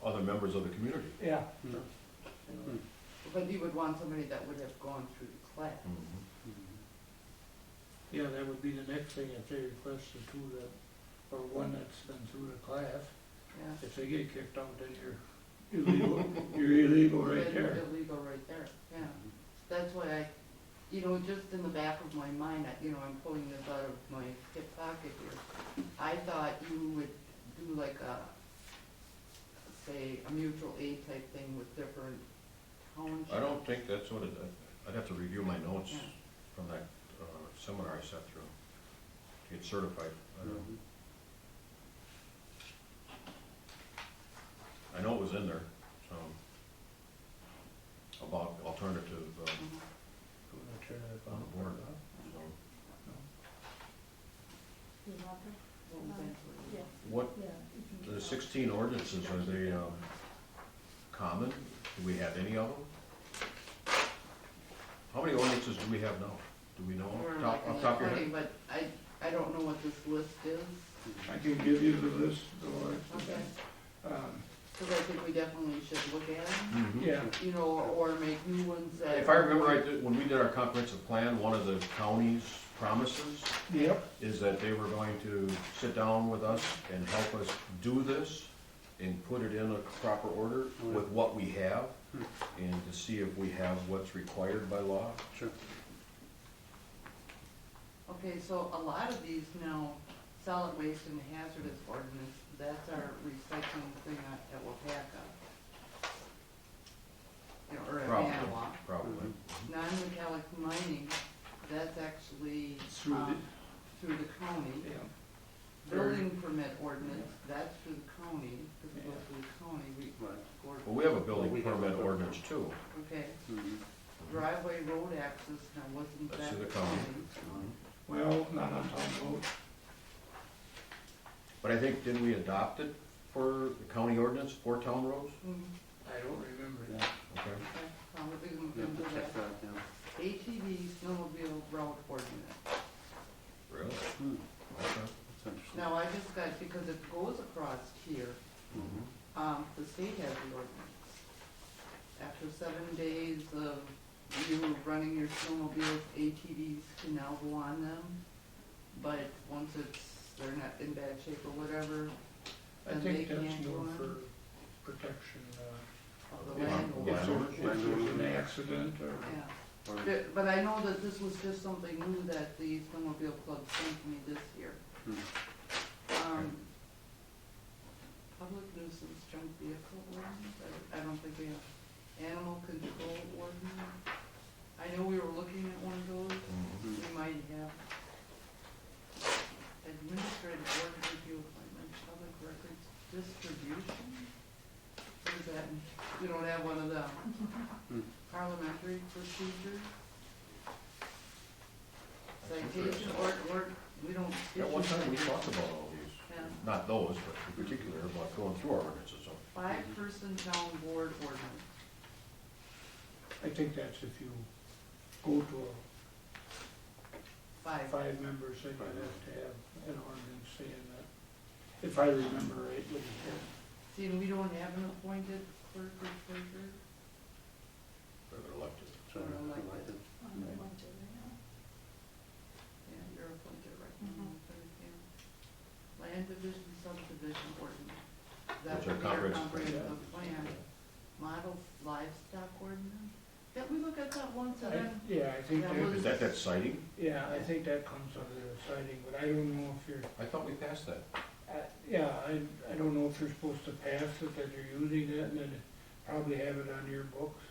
other members of the community. yeah. hmm. but you would want somebody that would have gone through the class. Mhm. Yeah, that would be the next thing, if they request the 2 that, or 1 that's been through the class. Yeah. If they get kicked out, then you're illegal, you're illegal right Then there. illegal right there, yeah. That's why I, just in the back of my mind, I'm pulling this out of my hip pocket here. I thought you would do like say, a mutual aid type thing with different townships. I don't think that's what I'd have to review my notes Yeah. from that seminar I sat through to get certified. Mhm. I know it was in there, so, about alternative, Mhm. on the board, so. You want her? What was that? Yeah, What, yeah. if you- the 16 ordinances, are they common? Do we have any of them? How many ordinances do we have now? Do we know We're off like in off the top of your 20, head? but I don't know what this list is, I can give you the list, or, okay? um, Because I think we definitely should look at them, Mhm. yeah, or make new ones that. If I remember right, when we did our comprehensive plan, one of the county's promises yep, is that they were going to sit down with us and help us do this and put it in a proper order with what we have, and to see if we have what's required by law. Sure. Okay, so a lot of these now, solid waste and hazardous ordinance, that's our recycling thing at Wapaka. Or at Probably, Manawa. probably. Non-metallic mining, that's actually, through the, through the county. yeah. Building permit ordinance, that's through the county, because it goes through the county, Right. Well, we have a building We have a permit building ordinance too. okay. Mhm. Driveway road access, now wasn't That's that through the the county. county? Well, not on town road, But I think, didn't we adopt it for the county ordinance for town roads? Mhm. I don't remember Yeah. that. Okay. Okay, we can Yeah, do check that. that, yeah. ATV snowmobile route ordinance. Really? Hmm, Okay. that's interesting. Now, I just got, because it goes across here, Mhm. the state has the ordinance. After 7 days of you running your snowmobiles, ATVs can now go on them. But once they're not in bad shape or whatever, I then they think that's can't go more on for protection, of the Yeah. land. Yeah. if there's an accident or. Yeah. Or- But I know that this was just something new that the snowmobile club sent me this year. Hmm. Public nuisance junk vehicle ordinance, I don't think we have. Animal control ordinance, I know we were looking at one of those, Mhm. we might have. Administrative board review appointment, public records distribution? What is that? We don't have one of them. Hmm. Parliamentary procedure? That's Citation, interesting. or, we don't. At one issue time, we citations. talked about all these, Yeah. not those, but in particular, about going through our ordinances, so. 5-person town board ordinance. I think that's if you go to 5 members, then you have to have an ordinance saying that, if I remember right, what he said. See, and we don't have an appointed clerk or treasurer. They're elected. So, Or elected. I'm elected right now. Yeah, you're appointed right now. Mhm. Yeah. Land division, subdivision ordinance. That Which are would be our comprehensive. comprehensive plan. Model livestock ordinance. Didn't we look at that once and then? Yeah, I think That that, was- Is that sighting? yeah, I think that comes under the citing, but I don't know if you're, I thought we passed that. yeah, I don't know if you're supposed to pass it, that you're using it, and then probably have it on your books.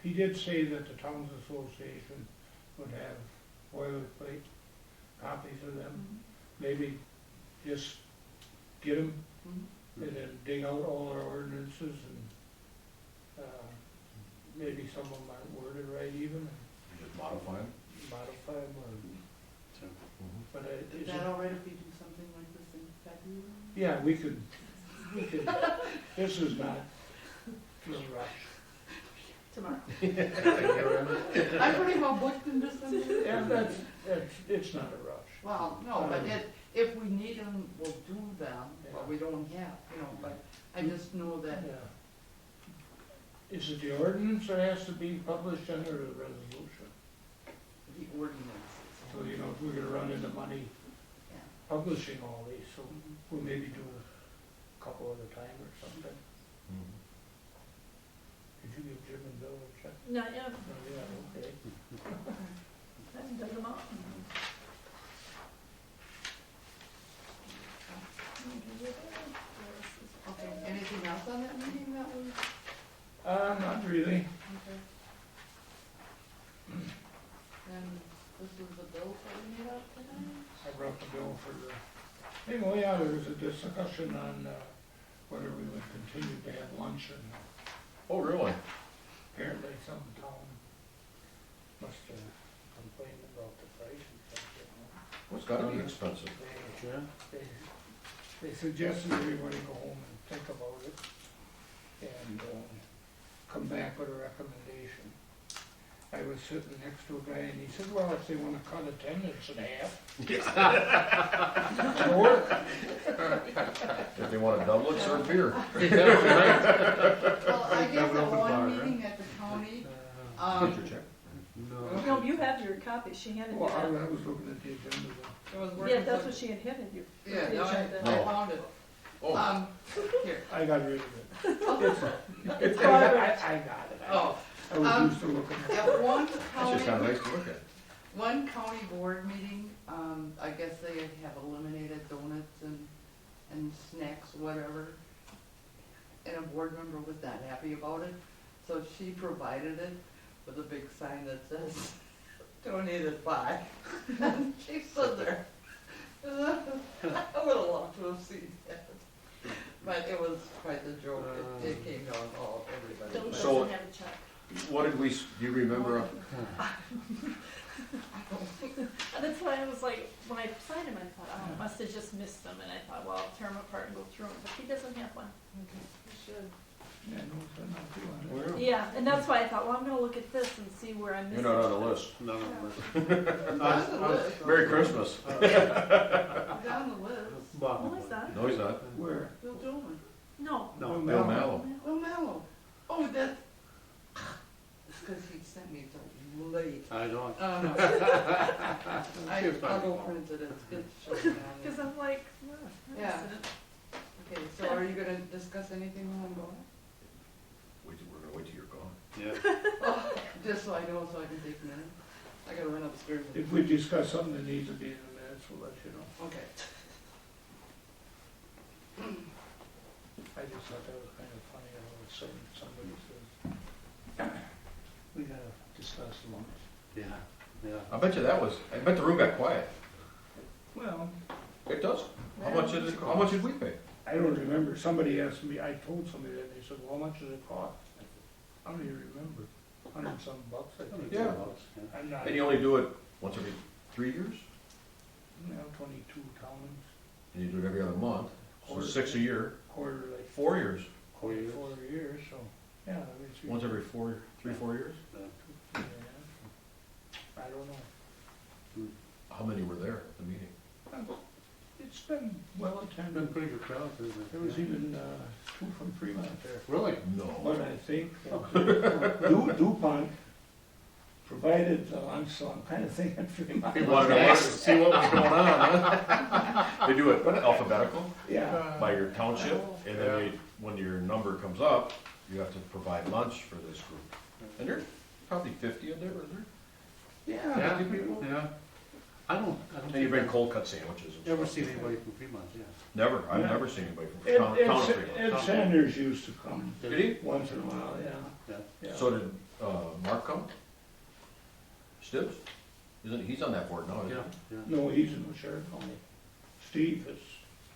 He did say that the Towns Association would have boilerplate copies of them. Mhm. Maybe just get them Mhm. and then dig out all our ordinances and, maybe some of them aren't worded right even, Just modify them? and modify them, or, but Is is that it, all right if we do something like this in February? yeah, we could, this is not real rush. Tomorrow. I'm pretty well booked in December. Yeah, it's not a rush. Well, no, but if we need them, we'll do them, but we don't have, but I just know that, Yeah. Is it the ordinance that has to be published under the resolution? the ordinances. So, if we're gonna run into money Yeah. publishing all these, so Mhm. we'll maybe do a couple at a time or something. Did you give Jim and Bill a check? Not yet. Oh, yeah, okay. I haven't dug them up. Okay, anything else on that meeting that was, Not really. okay? And this was the bill that we made out tonight? I brought the bill for the, anyway, yeah, there was a discussion on, whether we would continue to have lunch, and Oh, really? apparently some town must have complained about the price and stuff, Well, it's gotta be expensive. They suggested everybody go home and think about it and come back with a recommendation. I was sitting next to a guy and he said, well, if they wanna cut attendance in half. Or, If they want to double it, serve beer. Well, I guess at one meeting at the county, Get your check. No, you have your copy, she handed you well, I that. was looking at the agenda though. it was working. Yeah, that's for- what she had handed you. Yeah, The no, agenda. I found it. Oh, Here, I got rid of it. It's I progress. got it. oh, I was used to looking at it. at one that's just kind of county, nice to look at. one county board meeting, I guess they have eliminated donuts and snacks, whatever. And a board member was not happy about it, so she provided it with a big sign that says, donated by. And she stood there. I would have loved to have seen that. But it was quite the joke, it came down all, everybody. Bill So- doesn't have a check. What did we, do you remember? That's why I was like, when I signed him, I thought, oh, I must have just missed them, and I thought, well, I'll tear them apart and go through them, but he doesn't have one. You should. Yeah, no, it's not too long. Well, Yeah, and that's why I thought, well, I'm gonna look at this and see where I'm You're missing. not on the list. No, It's on the list. Merry Christmas. It's on the list. Who is that? No, he's not. Where? Bill Dillman. No. No. Bill Mallow. Bill Mallow. Oh, that's, it's because he sent me so late. I don't. I'll go print it, it's showing on Cause there. I'm like, well, I Yeah. missed it. Okay, so are you gonna discuss anything while I'm going? We're gonna wait till you're gone. Yeah. Oh, just so I know, so I can take minutes. I gotta run upstairs. and- If we discuss something that needs to be in the minutes, we'll let you know. Okay. I just thought that was kind of funny, all of a sudden somebody says, we gotta discuss lunch. Yeah, yeah. I bet you that was, I bet the room got quiet. Well, It does. How much did it, how much did we pay? I don't remember, somebody asked me, I told somebody that, and they said, well, how much does it cost? I don't even remember, $100-some bucks, I think. Yeah. I'm not, And you only do it once every 3 years? 22 towns, And you do it every other month, so 6 a year, quarterly, 4 years. 4 years, so, yeah, I mean, it's. Once every 4 years? Yeah, I don't know. How many were there at the meeting? It's been well Been attended. pretty good crowd, isn't it? There was even, two from Fremont there. Really? No. But I think DuPont provided the lunch, so I'm kind of thinking Fremont. He wanted to see what was going on, huh? They do it alphabetical Yeah, by your township, and then when your number comes up, you have to provide lunch for this group. And there's probably 50 of there, is there? yeah. Yeah, 50 people? yeah. I don't And you think bring I've cold cut sandwiches and ever stuff. seen anybody from Fremont, yeah. Never, I've Yeah. never seen anybody from Ed, town of Fremont. Ed Sanders used to come Did he? once in a while, yeah. Yeah. Yeah. So did Mark come? Stibbs? He's on that board now, isn't Yeah, he? yeah. No, he's in the sheriff county. Steve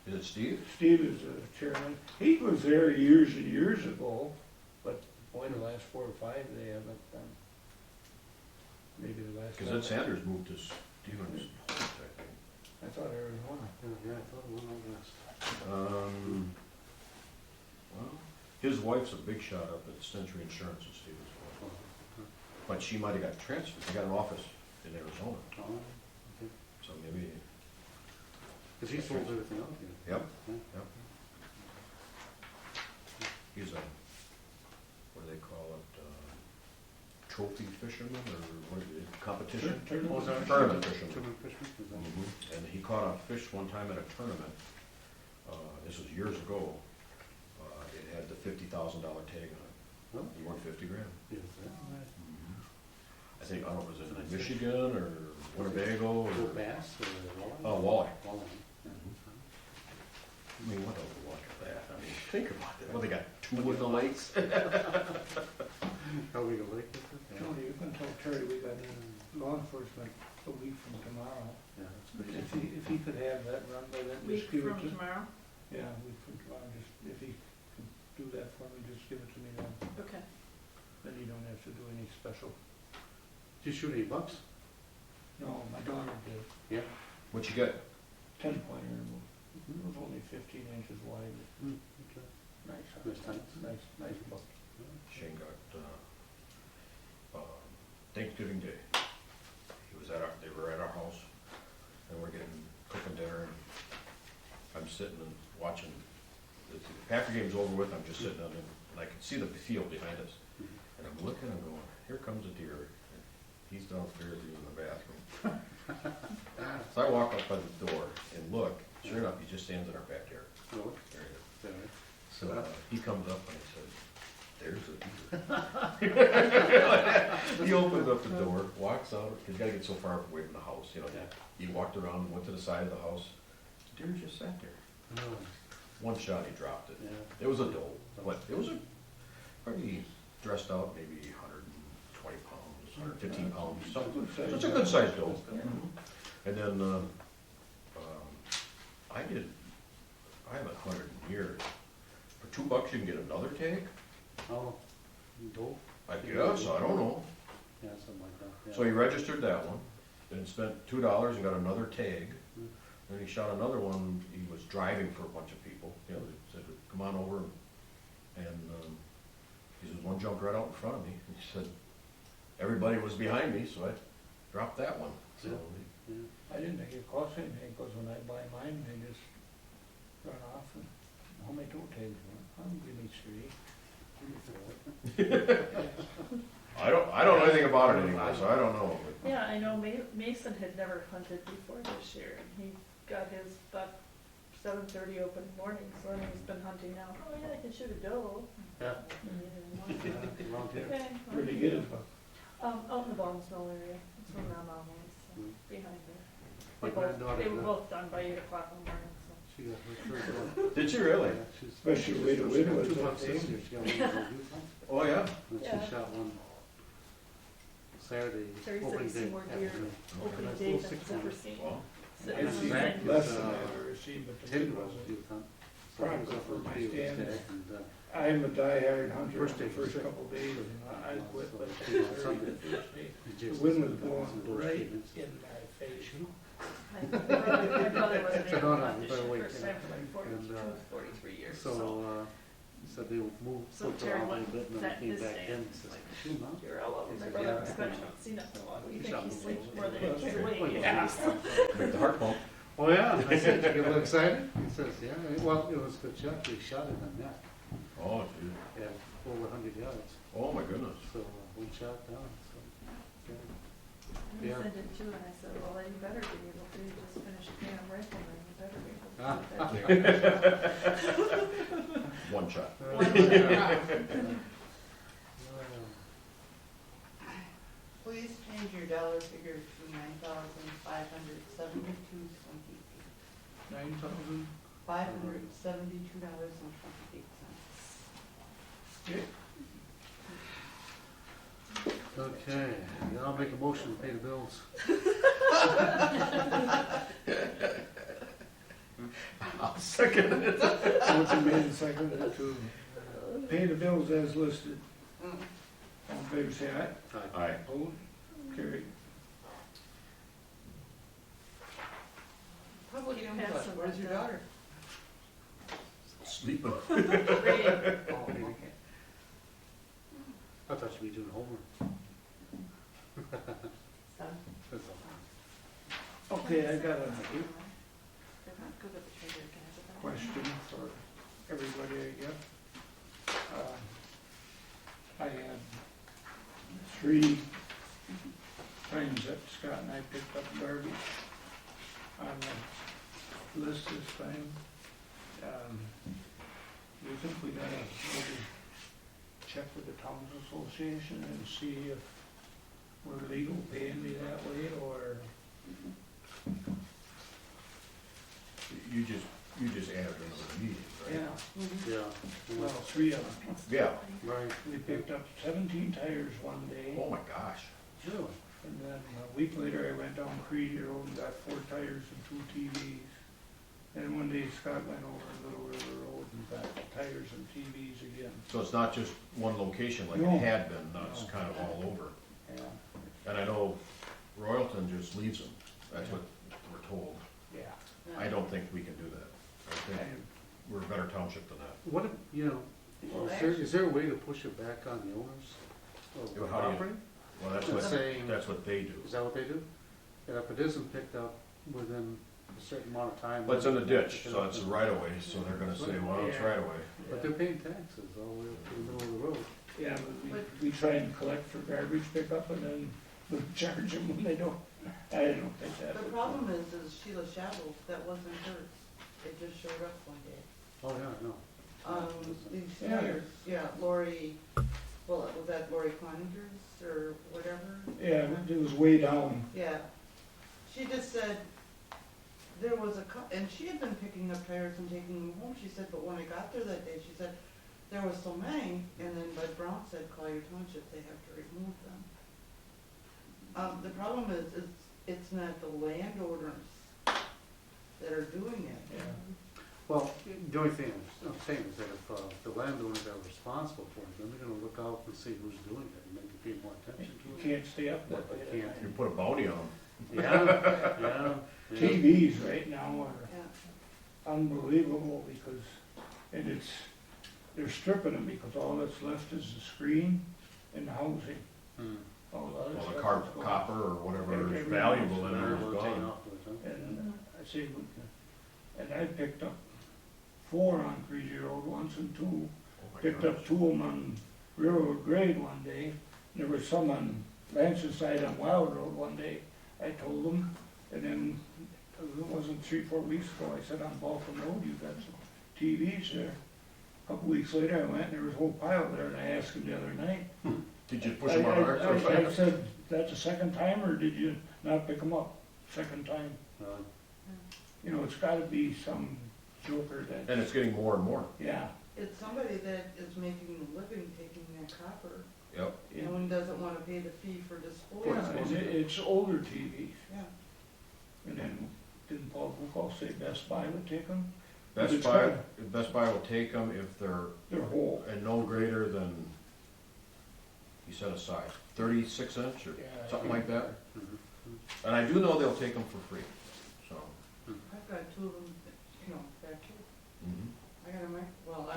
Is it Steve? is the chairman. He was there years and years ago, but boy, the last 4 or 5, they haven't done. Maybe the last. Because Ed Sanders moved to Stevens, I think. I thought Arizona. Yeah, I thought it was on this. Well, his wife's a big shot up at Century Insurance in Stevensville. But she might have got transferred, they got an office in Arizona, Oh, okay. so maybe, Cause he sold everything out here. yep, Yeah. yep. He's a, what do they call it, trophy fisherman, or what is it, competition? Oh, is that- Tournament fisherman. Tournament fisherman, is that- Mhm. And he caught a fish one time at a tournament, this was years ago. It had the $50,000 tag on it. Oh. He won 50 grand. Yes, yeah. I think, I don't know, was it in Michigan or Winnebago Little or? bass or walleye? Oh, walleye. Walleye, yeah. I mean, what else like that? I mean, think about that. Well, they got 2 in the lakes. How we gonna like it? Yeah. Tony, you can tell Terry we got law enforcement a week from tomorrow. Yeah, that's good. If he could have that run by then, Week just give it from to. tomorrow? Yeah, a week from tomorrow, just, if he can do that for me, just give it to me then. Okay. Then you don't have to do any special. Did you shoot any bucks? No, my daughter did. Yeah. What you get? 10-pointer, it was only 15 inches wide. Mm, okay. Nice, Nice times. nice buck. Shane got, Thanksgiving Day. They were at our house, and we're cooking dinner, and I'm sitting and watching, the Packer game's over with, I'm just sitting on it, and I can see the field behind us. And I'm looking and going, here comes a deer. And he's downstairs using the bathroom. So I walk up by the door and look, sure enough, he just stands in our backyard. Really? There he is. Yeah. So he comes up and he says, there's a deer. He opens up the door, walks out, he's gotta get so far away from the house, you know. Yeah. He walked around, went to the side of the house, the deer just sat there. Really? One shot, he dropped it. Yeah. It was a doe, but it was a pretty dressed out, maybe 120 pounds, 115 pounds, something. So it's a good sized doe. And then, I haven't hunted in years. For $2 you can get another tag? Oh, dope? I guess, I don't know. Yeah, something like that, yeah. So he registered that one, then spent $2 and got another tag. Then he shot another one, he was driving for a bunch of people, you know, they said, come on over. And, he says, one jumped right out in front of me, and he said, everybody was behind me, so I dropped that one. So, Yeah. I didn't think it cost anything, because when I buy mine, they just run off and, how many toe tags? Give me 3. I don't know anything about it anymore, so I don't know. but- Yeah, I know Mason had never hunted before this year, and he got his buck 7:30 open morning, so he's been hunting now. Oh yeah, I can shoot a doe. Yeah. Around here. Okay. Where'd he get it from? Out in the Balls Mill area, it's from Mount Holmes, so behind there. My granddaughter- They were both done by 8 o'clock in the morning, so. She got her first one. Did you really? Yeah, she's- Especially way to win with Two that bucks this thing. year, she got one in Utah. Oh, yeah? And Yeah. she shot one Saturday, Terry said opening he's day. seen more deer afternoon. opening Nice day little than he's 6-1. ever seen. Wow. Sitting I've on seen the Zach same- less is, than I've ever seen, but the Ten kid was wasn't. youth hunt. So Probably he was up for on my field stand. instead, and, I'm a diehard hunter First for the day first was couple days, and I quit, but So, Thursday, Sunday. the first day, he the just- wind was some blowing bullshit right statements. in my face. My brother wasn't So able no, to no, hunt this better year, wait, first yeah. time for like And, 42, 43 years, So, so. said they would move, So moved Terry around a went little bit, and then that they came his back stand, in, and says, like, shoot, huh? You're all over my He said, brother, "Yeah, because I can't see nothing. We He think shot he me. sleeps more than Well, he's sure. awake. Yeah. Make the heart pump. Oh, yeah, I said, you get a little excited? He says, yeah, well, it was a good shot, we shot it in the neck, Oh, gee. at over 100 yards, Oh, my goodness. so we shot it down, so. yeah. And he Yeah. sent it too, and I said, well, you better be able to, you just finished being a rifleman, you better be able to. do that." One shot. Please change your dollar figure to $9,572.28. 9,000. $572.28. Okay, now I'll make a motion to pay the bills. I'll second it. Motion made and seconded to pay the bills as listed. Mm. All in favor, say aye. Aye. Opposed? Carried. Public You input, pass them where's your down. daughter? Sleeping. Great. Oh, okay. I thought you'd be doing homework. Son? That's all. Okay, I got a They're not good at the treasure, can I have that? question for everybody, I guess. I had 3 times that Scott and I picked up garbage on the list this time. Do you think we gotta maybe check with the Towns Association and see if we're legal paying me that way, or? You just added another meeting, right? Yeah, Yeah. well, 3 of them. Yeah. Right. We picked up 17 tires one day. Oh, my gosh. Really? And then a week later, I went down Creedy Road and got 4 tires and 2 TVs. And one day Scott went over Little River Road and got tires and TVs again. So it's not just one location like No. it had been, no, it's No. kind of all over. Yeah, And I know Royalton just leaves them, that's what we're told. yeah. I don't think we can do that. I think And we're a better township than that. What, you know, Well, is there a way to push it back on the owners of the Yeah, how do you- property? Well, that's Just what, saying, that's what they do. is that what they do? And if it isn't picked up within a certain amount of time. But it's in the then ditch, pick it so up it's and- right away, so they're gonna say, well, it's right away. But they're paying taxes all the way up to the middle of the road. Yeah, but we try and collect for garbage pickup and then we charge them when they don't. I don't think that The would. problem is Sheila Shavels, that wasn't hers. It just showed up one day. Oh, yeah, no. These Yeah. tires, yeah, Lori, well, was that Lori Cloninger's or whatever? Yeah, it was way down. Yeah. She just said, there was and she had been picking up tires and taking them home, she said, but when I got there that day, she said, there was so many, and then Bud Brown said, call your township, they have to remove them. The problem is, it's not the landowners that are doing it. Yeah. Well, the only thing I'm saying is that if the landowners are responsible for it, then they're gonna look out and see who's doing it and maybe pay more attention You to it. can't stay up that But late. they at can't. You night. put a bounty on them. Yeah, yeah. TVs right now are Yeah. unbelievable because, and they're stripping them because all that's left is the screen and the housing. Hmm. All the other Well, stuff the is gone. copper or whatever is Everything valuable else in is there We'll is take gone. off with it, huh? And I say, and I picked up 4 on Creedy Road once and 2, Oh, my picked gosh. up 2 of them on Railroad Grade one day. There was some on Lance's side on Wild Road one day. I told them, and then it wasn't 3-4 weeks ago, I said on Balkan Road, you got some TVs there. A couple weeks later, I went and there was a whole pile there, and I asked him the other night. Did you push them on our? I said, that's the second time, or did you not pick them up? Second time. You know, it's gotta be some joker that, And it's getting more and more. yeah. It's somebody that is making a living taking that copper, Yep. and doesn't wanna pay the fee for disposal. Yeah, and it's older TVs. Yeah. And then, didn't Paul Bukal say Best Buy would take them? Best It's Buy, got- Best Buy will take them if they're They're whole. no greater than, he said a size, 36 inch or Yeah, something like that. Mhm. And I do know they'll take them for free, so. I've got 2 of them, you know, back here. Mhm. I got a well,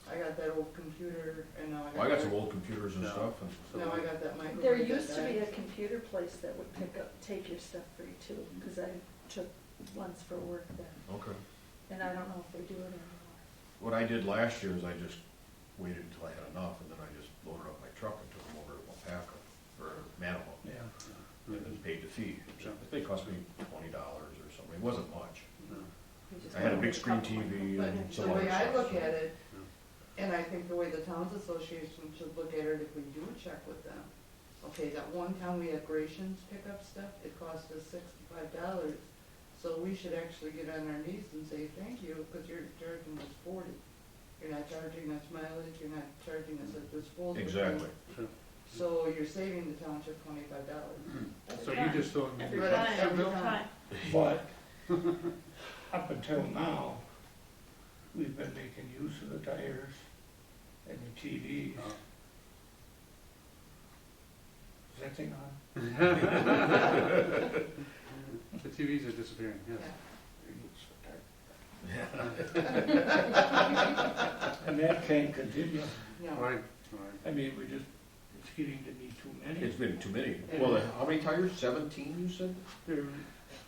I I got that old computer and now I got. Well, I got that- some old computers and Yeah. stuff, and Now I got that microphone. There used to be a computer place that would take your stuff for you too, because I took ones for work then, okay. and I don't know if they do it anymore. What I did last year is I just waited until I had enough, and then I just loaded up my truck and took them over to Wapaka, or Manilow, Yeah. and then paid the fee. Sure. They cost me $20 or something, it wasn't much. No. You just I had a want big screen couple of TV them. and But some the other way I stuff. look at it, and I think the way the Towns Association should look at it, if we do check with them. Okay, that one time we had Gracians pick up stuff, it cost us $65. So we should actually get on our knees and say, thank you, because you're charging us 40. You're not charging us mileage, you're not charging us a disposal. fee. Exactly. Sure. So you're saving the township $25. So you just don't. Every But time, every every time. time. But up until now, we've been making use of the tires and the TVs. Is that thing on? The TVs are disappearing, yes. And that can't continue. No. Right, right. I mean, it's getting to be too many. It's been too many. Well, how many tires? 17, you said? There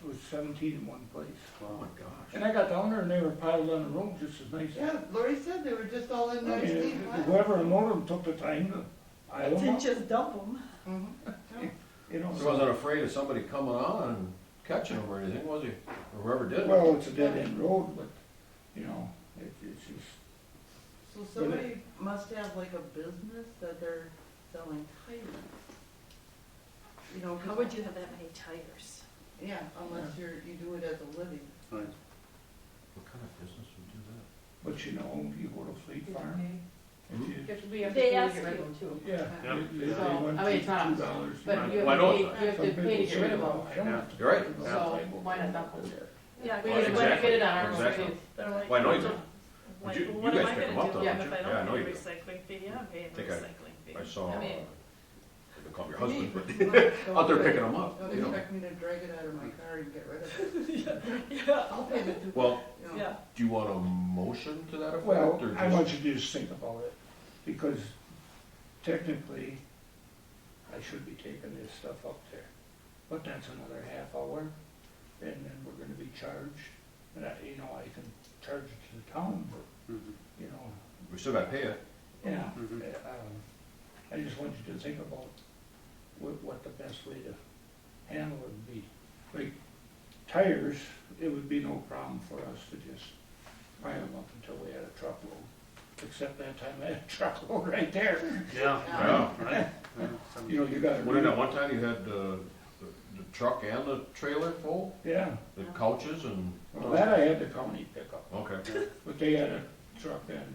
was 17 in one place. Oh my gosh. And I got down there and they were piled on the road just as nice. Yeah, Lori said they were just all in I nice mean, neat piles. whoever owned them took the time to pile them Didn't up, just dump them. Mhm. you know. He wasn't afraid of somebody coming on and catching him or anything, was he? Or whoever did it. Well, it's a dead end road, but, you know, it's just, So somebody must have like a business that they're selling tires. You know, 'cause- How would you have that many tires? Yeah, unless you do it as a living. Right. What kind of business would do that? but you know, you go to Fleet Farm. and you- We have to They pay ask to get rid of you. them too. Yeah. Yeah. they So, want I mean, it's not- $2. But you Well, I have know to it's pay, you have to Some pay to people get say, rid of "Well, them. I don't have to You're right. pay for So that." why not dump them? Yeah, We Well, just exactly, get it on our own exactly. too. they're like, Well, I know you do. like, You- well, you what am guys I pick 'em gonna up do though, if don't you? I Yeah, I don't know pay you the do. recycling fee? Yeah, I'm paying the Think I- recycling fee. I saw, I mean, they call your Me, husband, but don't out there expect- picking them up, Don't you know. expect me to drag it out of my car and get rid of it. yeah, I'll pay the two. Well, you know. yeah. do you want a motion to that effect? Well, or I just- want you to just think about it, because technically, I should be taking this stuff up there. But that's another half hour, and then we're gonna be charged, and I, you know, I can charge it to the town, but, Mhm. you know, We still gotta pay it. yeah. Mhm. I just want you to think about what the best way to handle it would be. Like tires, it would be no problem for us to just pile them up until we had a truckload. Except that time I had a truckload right there. Yeah, Yeah. right. Yeah, some- You know, you gotta. What, that one time you had the truck and the trailer full, Yeah, the couches and, well, that I had the county pick up, okay. but they had a truck and,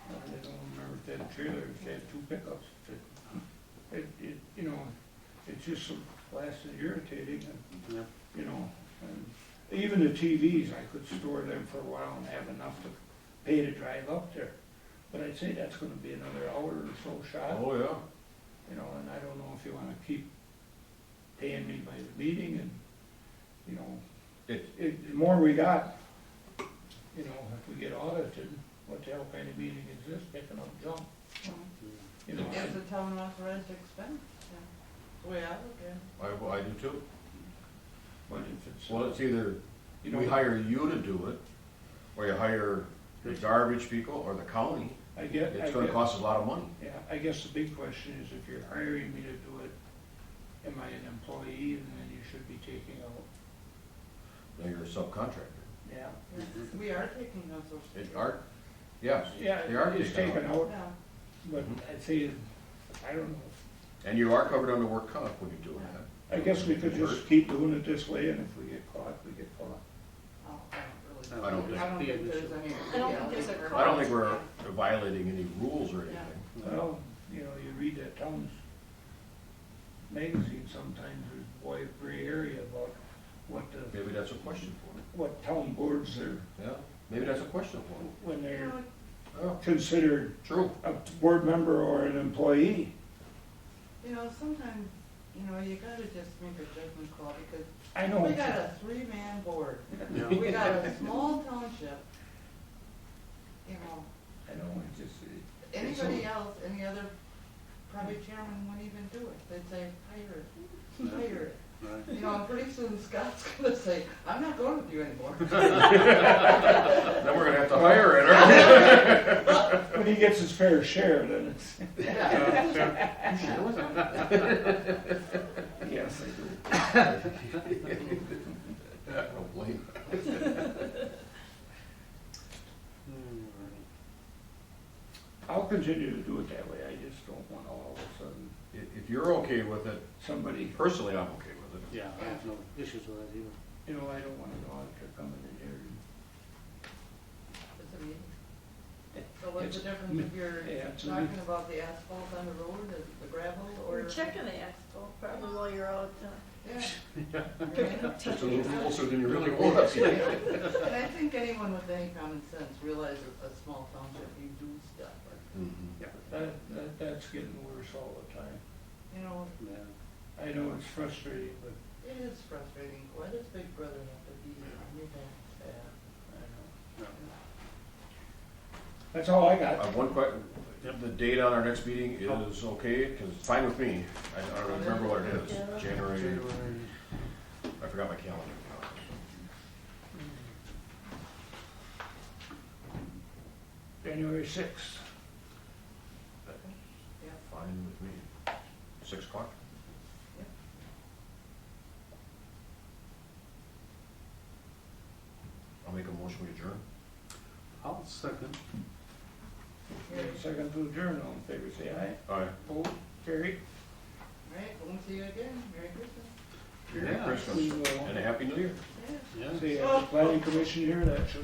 I don't remember if they had a trailer, if they had two pickups. You know, it's just so blasted irritating and Yeah. you know, and even the TVs, I could store them for a while and have enough to pay to drive up there. But I'd say that's gonna be another hour or so shot, Oh, yeah. you know, and I don't know if you wanna keep paying me by the meeting and, you know, the more we got, you know, if we get audited, what the hell kind of meeting is this, picking up junk, you know? It's a town authorized expense, yeah. That's the way I look at it. I do too. But if it's, Well, it's either you know, we hire you to do it, or you hire the garbage people or the county. I get, It's gonna cost us a lot of money. yeah, I guess the big question is if you're hiring me to do it, am I an employee and then you should be taking out, Now you're a subcontractor. yeah. We are taking those social. It are, yes, Yeah, they are it's taken taken out. out, Yeah, but I'd say, I don't know, And you are covered under work comp when you're doing that. I guess we could just keep doing it this way and if we get caught, we get caught. oh, I don't think- I don't think there's any. I don't think there's a I don't think we're violating any rules or anything. Well, you know, you read that town's magazine sometimes, there's boy gray area about Maybe that's a question for it. what town boards are, Yeah, maybe that's a question for it. when You they're know, Oh, considered true. a board member or an employee. sometimes, you gotta just make a judgment call because I know. we got a three-man board. Yeah. We got a small township, I know, it just, Anybody else, any other private chairman wouldn't even do it. They'd say, hire it, hire it. Right. You know, and pretty soon Scott's gonna say, I'm not going with you anymore. Then we're gonna have to hire it. when he gets his fair share, then it's, Yeah. You sure was it? yes, I do. I don't blame him. I'll continue to do it that way, I just don't want all of a sudden If you're okay with it, somebody, personally, I'm okay with it. Yeah, I have no issues with that either. you know, I don't want an auditor coming in here and It's a meeting. So what's the difference if you're Yeah, it's a talking meeting. about the asphalt on the road, the gravel, or? We're checking the asphalt probably while you're out, Yeah. It's a little closer than you really want. And I think anyone with any common sense realizes a small township, you do stuff, Mhm. that's getting worse all the time. you know, Yeah. I know it's frustrating, but it is frustrating. Why does Big Brother have to be on your back? yeah, I know. No. That's all I got. One question, the date on our next meeting is okay, because it's fine with me. I don't remember what it is, Yeah. January, I forgot my calendar. January 6th. Yeah. Fine with me. 6 o'clock? Yep. I'll make a motion, we adjourn. I'll second. Second to adjourn, all in favor, say aye. Aye. Opposed, carried. All right, we'll see you again. Merry Christmas. Merry Yeah. Christmas We will. and a Happy New Year. Yeah. Yeah. See, the planning commission here, that should